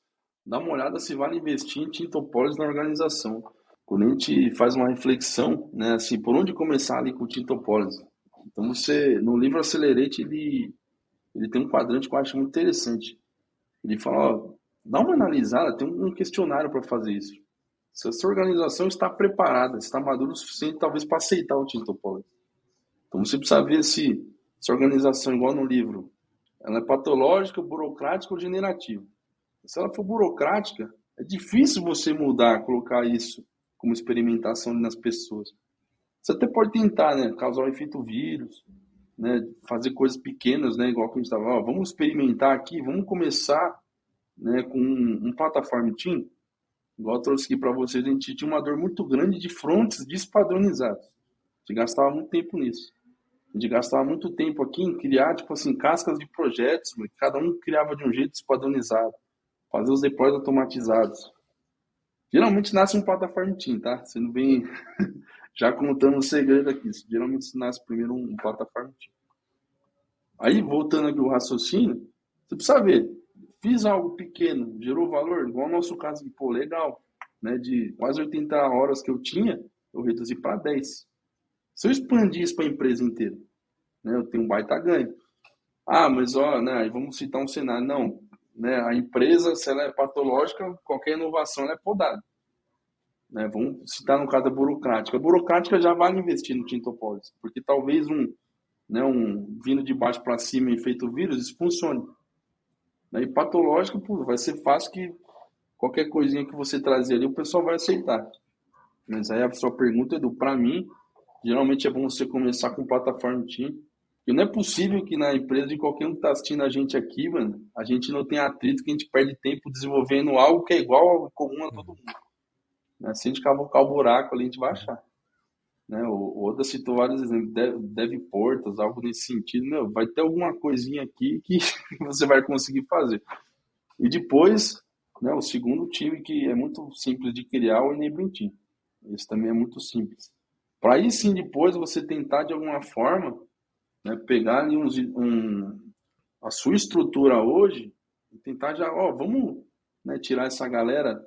dar uma olhada se vale investir em Tintopolis na organização. Quando a gente faz uma reflexão, né, assim, por onde começar ali com o Tintopolis? Então, no livro Accelerate, ele tem um quadrante que eu acho muito interessante. Ele fala, ó, dá uma analisada, tem um questionário para fazer isso. Se a sua organização está preparada, está madura o suficiente, talvez, para aceitar o Tintopolis. Então, você precisa ver se a organização, igual no livro, ela é patológica, burocrática ou generativa. Se ela for burocrática, é difícil você mudar, colocar isso como experimentação nas pessoas. Você até pode tentar, né, causar um efeito vírus, né, fazer coisas pequenas, né, igual que a gente estava, vamos experimentar aqui, vamos começar, né, com um platform team. Igual eu trouxe aqui para vocês, a gente tinha uma dor muito grande de fronts despadronizados. A gente gastava muito tempo nisso. A gente gastava muito tempo aqui em criar, tipo assim, cascas de projetos, cada um criava de um jeito despadronizado, fazer os deploys automatizados. Geralmente nasce um plataforma team, tá? Sendo bem, já contando o segredo aqui, geralmente nasce primeiro um plataforma team. Aí, voltando aqui o raciocínio, você precisa ver, fiz algo pequeno, gerou valor, igual o nosso caso de, pô, legal, né? De quase 80 horas que eu tinha, eu reduzi para 10. Se eu expandir isso para a empresa inteira, né, eu tenho um baita ganho. Ah, mas ó, né, vamos citar um cenário. Não, né, a empresa, se ela é patológica, qualquer inovação ela é podada. Né, vamos citar no caso da burocrática. A burocrática já vale investir no Tintopolis, porque talvez um vindo de baixo para cima e feito vírus, isso funcione. Né, e patológica, pô, vai ser fácil que qualquer coisinha que você trazer ali, o pessoal vai aceitar. Mas aí a sua pergunta, Edu, para mim, geralmente é bom você começar com plataforma team. E não é possível que na empresa de qualquer um que está assistindo a gente aqui, mano, a gente não tenha atrito, que a gente perde tempo desenvolvendo algo que é igual, comum a todo mundo. Né? Se a gente cavocar o buraco ali, a gente vai achar. Né? O Oda citou vários exemplos, dev portas, algo nesse sentido. Meu, vai ter alguma coisinha aqui que você vai conseguir fazer. E depois, né, o segundo time que é muito simples de criar, o Enabling Team. Esse também é muito simples. Para aí sim, depois você tentar de alguma forma, né, pegar ali a sua estrutura hoje e tentar já, ó, vamos, né, tirar essa galera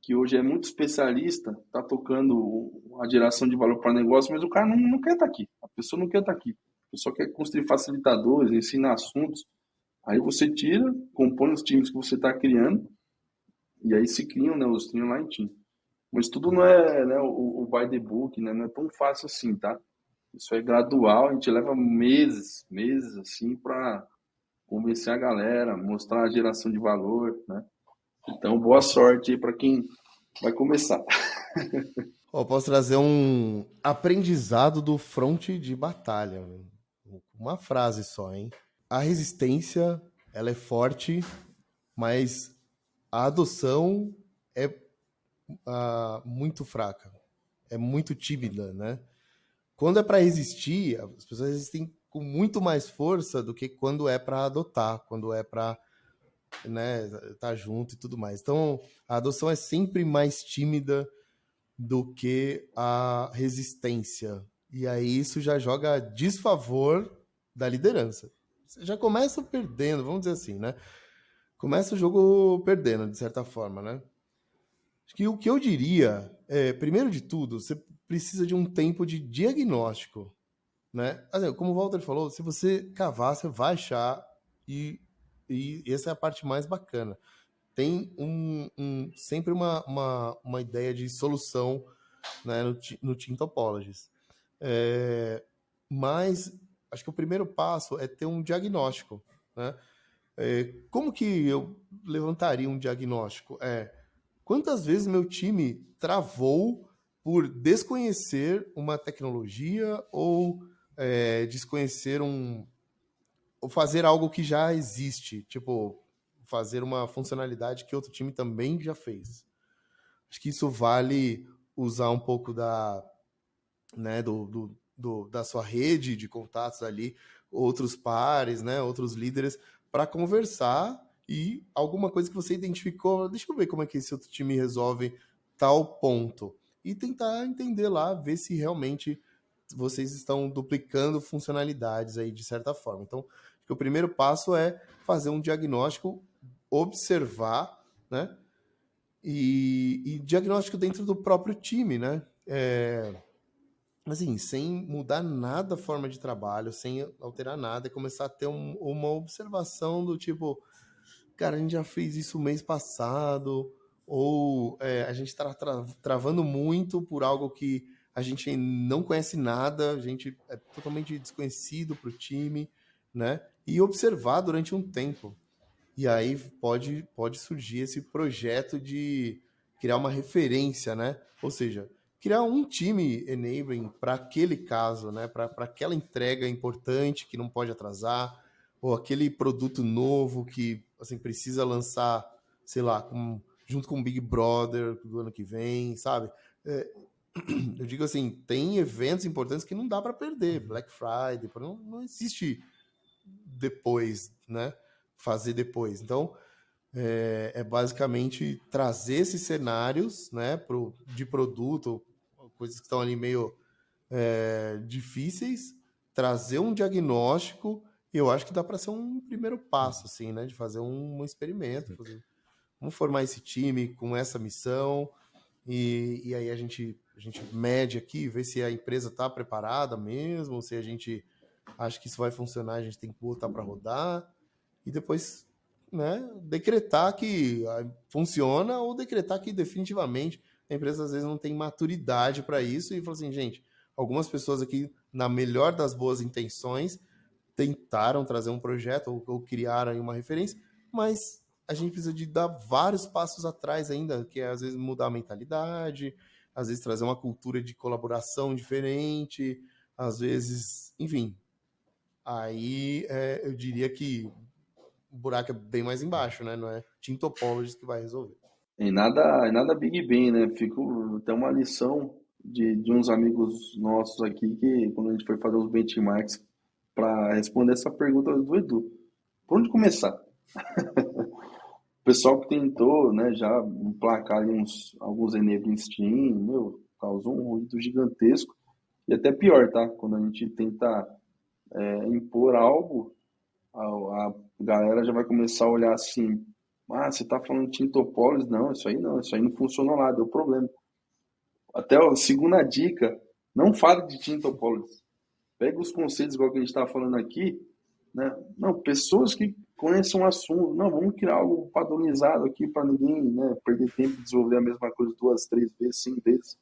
que hoje é muito especialista, tá tocando a geração de valor para negócio, mas o cara não quer estar aqui. A pessoa não quer estar aqui. A pessoa quer construir facilitadores, ensinar assuntos. Aí você tira, compõe os times que você está criando e aí se criam, né, os streamline team. Mas tudo não é, né, o by the book, né, não é tão fácil assim, tá? Isso é gradual, a gente leva meses assim para convencer a galera, mostrar a geração de valor, né? Então, boa sorte aí para quem vai começar. Ó, posso trazer um aprendizado do fronte de batalha. Uma frase só, hein? A resistência, ela é forte, mas a adoção é muito fraca. É muito tímida, né? Quando é para resistir, as pessoas resistem com muito mais força do que quando é para adotar, quando é para, né, tá junto e tudo mais. Então, a adoção é sempre mais tímida do que a resistência. E aí isso já joga a desfavor da liderança. Você já começa perdendo, vamos dizer assim, né? Começa o jogo perdendo, de certa forma, né? Acho que o que eu diria é, primeiro de tudo, você precisa de um tempo de diagnóstico, né? Assim, como o Walter falou, se você cavar, você vai achar e essa é a parte mais bacana. tem sempre uma ideia de solução, né, no Team Topologies. Mas acho que o primeiro passo é ter um diagnóstico, né? Como que eu levantaria um diagnóstico? Quantas vezes meu time travou por desconhecer uma tecnologia ou desconhecer ou fazer algo que já existe, tipo fazer uma funcionalidade que outro time também já fez. Acho que isso vale usar um pouco né, da sua rede de contatos ali, outros pares, né, outros líderes, para conversar e alguma coisa que você identificou, deixa eu ver como é que esse outro time resolve tal ponto. E tentar entender lá, ver se realmente vocês estão duplicando funcionalidades aí de certa forma. Então, acho que o primeiro passo é fazer um diagnóstico, observar, né? E diagnóstico dentro do próprio time, né? Assim, sem mudar nada a forma de trabalho, sem alterar nada, é começar a ter uma observação do tipo, cara, a gente já fez isso mês passado, ou a gente está travando muito por algo que a gente não conhece nada, a gente é totalmente desconhecido para o time, né? E observar durante um tempo. E aí pode surgir esse projeto de criar uma referência, né? Ou seja, criar um time enabling para aquele caso, né? Para aquela entrega importante que não pode atrasar, ou aquele produto novo que assim precisa lançar, sei lá, junto com o Big Brother do ano que vem, sabe? Eu digo assim, tem eventos importantes que não dá para perder. Black Friday, não existe depois, né? Fazer depois. Então, basicamente trazer esses cenários, né, de produto, coisas que estão ali meio difíceis, trazer um diagnóstico, e eu acho que dá para ser um primeiro passo, assim, né, de fazer um experimento. Vamos formar esse time com essa missão, e aí a gente mede aqui, vê se a empresa está preparada mesmo, se a gente acha que isso vai funcionar, a gente tem que botar para rodar, e depois, né, decretar que funciona ou decretar que definitivamente a empresa às vezes não tem maturidade para isso e fala assim, gente, algumas pessoas aqui, na melhor das boas intenções, tentaram trazer um projeto ou criaram uma referência, mas a gente precisa de dar vários passos atrás ainda, que é às vezes mudar a mentalidade, às vezes trazer uma cultura de colaboração diferente, às vezes, enfim. Aí eu diria que o buraco é bem mais embaixo, né? Não é Team Topologies que vai resolver. E nada Big Bang, né? Tem uma lição de uns amigos nossos aqui que, quando a gente foi fazer os benchmarks para responder essa pergunta do Edu, por onde começar? O pessoal que tentou, né, já emplacar ali alguns enablings Steam, meu, causou um ruído gigantesco. E até pior, tá? Quando a gente tenta impor algo, a galera já vai começar a olhar assim, você tá falando de Tintopolis? Não, isso aí não funcionou lá, deu problema. Até a segunda dica, não fale de Tintopolis. Pega os conceitos igual que a gente estava falando aqui, né? Não, pessoas que conhecem um assunto, não, vamos criar algo padronizado aqui para ninguém, né, perder tempo de desenvolver a mesma coisa 2, 3 vezes, 100 vezes.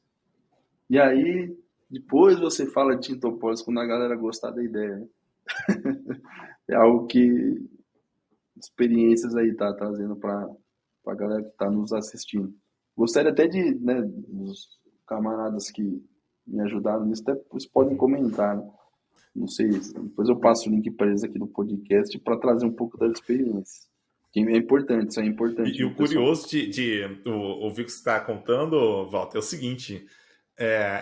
E aí, depois você fala de Tintopolis quando a galera gostar da ideia, né? É algo que experiências aí tá trazendo para a galera que está nos assistindo. Gostaria até de, né, os camaradas que me ajudaram nisso, até vocês podem comentar, né? Não sei, depois eu passo o link para eles aqui no podcast para trazer um pouco das experiências. Que é importante, isso é importante. E o curioso de ouvir o que você está contando, Walter, é o seguinte: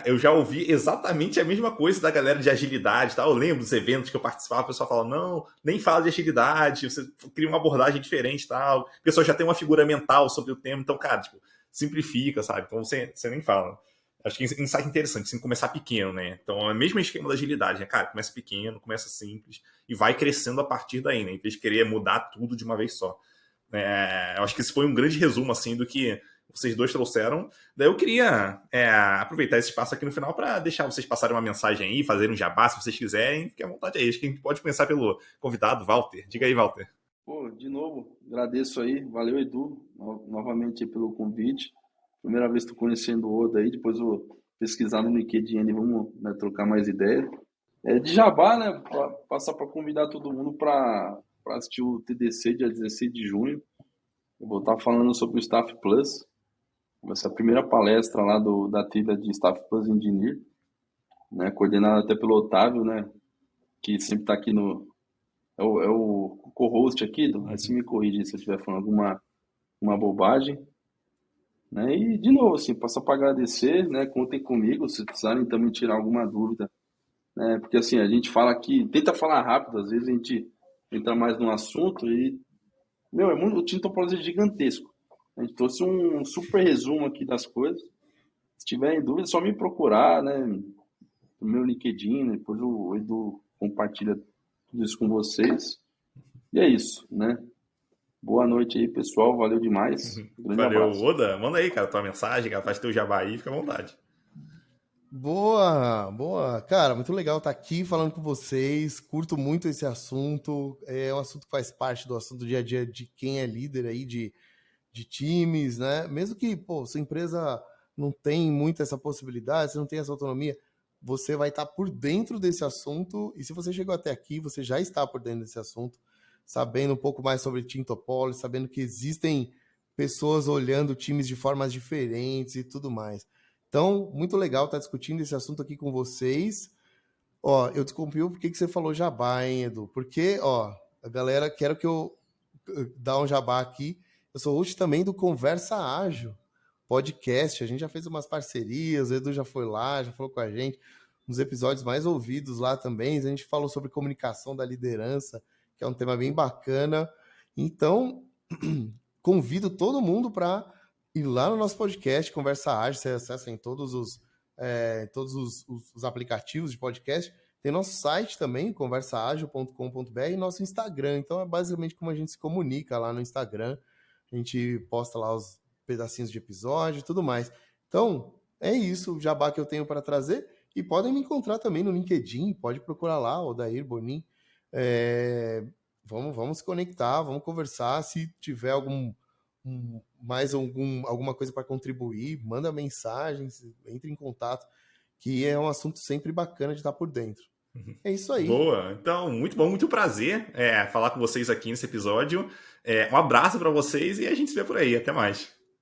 eu já ouvi exatamente a mesma coisa da galera de agilidade. Tá? Eu lembro dos eventos que eu participava, o pessoal fala, não, nem fala de agilidade, você cria uma abordagem diferente, tal. O pessoal já tem uma figura mental sobre o tema, então, cara, tipo, simplifica, sabe? Então você nem fala. Acho que é um insight interessante, assim, começar pequeno, né? Então, é o mesmo esquema da agilidade, né? Cara, começa pequeno, começa simples e vai crescendo a partir daí, né? Em vez de querer mudar tudo de uma vez só. Eu acho que esse foi um grande resumo, assim, do que vocês dois trouxeram. Daí eu queria aproveitar esse espaço aqui no final para deixar vocês passarem uma mensagem aí, fazerem um jabá, se vocês quiserem. Fique à vontade aí. Acho que a gente pode começar pelo convidado, Walter. Diga aí, Walter. Pô, de novo, Agradeço aí, valeu Edu, novamente aí pelo convite. Primeira vez que estou conhecendo o Oda aí, depois eu vou pesquisar no LinkedIn e vamos, né, trocar mais ideia. De Jabá, né, passar para convidar todo mundo para assistir o TDC dia 16 de junho. Eu vou estar falando sobre o Staff Plus. Vai ser a primeira palestra lá da trilha de Staff Plus Engineer, né, coordenada até pelo Otávio, né, que sempre está aqui é o co-host aqui, mas se me corrige se eu estiver falando uma bobagem, né? E de novo, assim, passar para agradecer, né? Contem comigo, se precisarem também tirar alguma dúvida, né? Porque assim, a gente fala aqui, tenta falar rápido, às vezes a gente entra mais no assunto e, o Tintopolis é gigantesco. A gente trouxe um super resumo aqui das coisas. Se tiverem dúvida, é só me procurar, né? No meu LinkedIn, né? Depois o Edu compartilha tudo isso com vocês. E é isso, né? Boa noite aí, pessoal. Valeu demais. Grande Valeu, abraço. Oda. Manda aí, cara, tua mensagem, cara, faz teu jabá aí, fica à vontade. Boa, boa. Cara, muito legal estar aqui falando com vocês. Curto muito esse assunto. É um assunto que faz parte do assunto do dia a dia de quem é líder aí de times, né? Mesmo que, pô, sua empresa não tem muito essa possibilidade, você não tem essa autonomia, você vai estar por dentro desse assunto. E se você chegou até aqui, você já está por dentro desse assunto, sabendo um pouco mais sobre Tintopolis, sabendo que existem pessoas olhando times de formas diferentes e tudo mais. Então, muito legal estar discutindo esse assunto aqui com vocês. Ó, eu desculpe por que você falou jabá, hein, Edu? Porque, ó, a galera quer que eu dar um jabá aqui. Eu sou host também do Conversa Ágil podcast. A gente já fez umas parcerias, o Edu já foi lá, já falou com a gente, uns episódios mais ouvidos lá também. A gente falou sobre comunicação da liderança, que é um tema bem bacana. Então, convido todo mundo para ir lá no nosso podcast, Conversa Ágil. Você acessa em todos os aplicativos de podcast. Tem nosso site também, conversaagil.com.br, e nosso Instagram. Então, é basicamente como a gente se comunica lá no Instagram. A gente posta lá os pedacinhos de episódio e tudo mais. Então, é isso, o jabá que eu tenho para trazer. E podem me encontrar também no LinkedIn, pode procurar lá, Odair Bonin. Vamos se conectar, vamos conversar. Se tiver alguma coisa para contribuir, manda mensagem, entre em contato, que é um assunto sempre bacana de estar por dentro. É isso aí. Boa. Então, muito bom, muito prazer falar com vocês aqui nesse episódio. Um abraço para vocês e a gente se vê por aí. Até mais.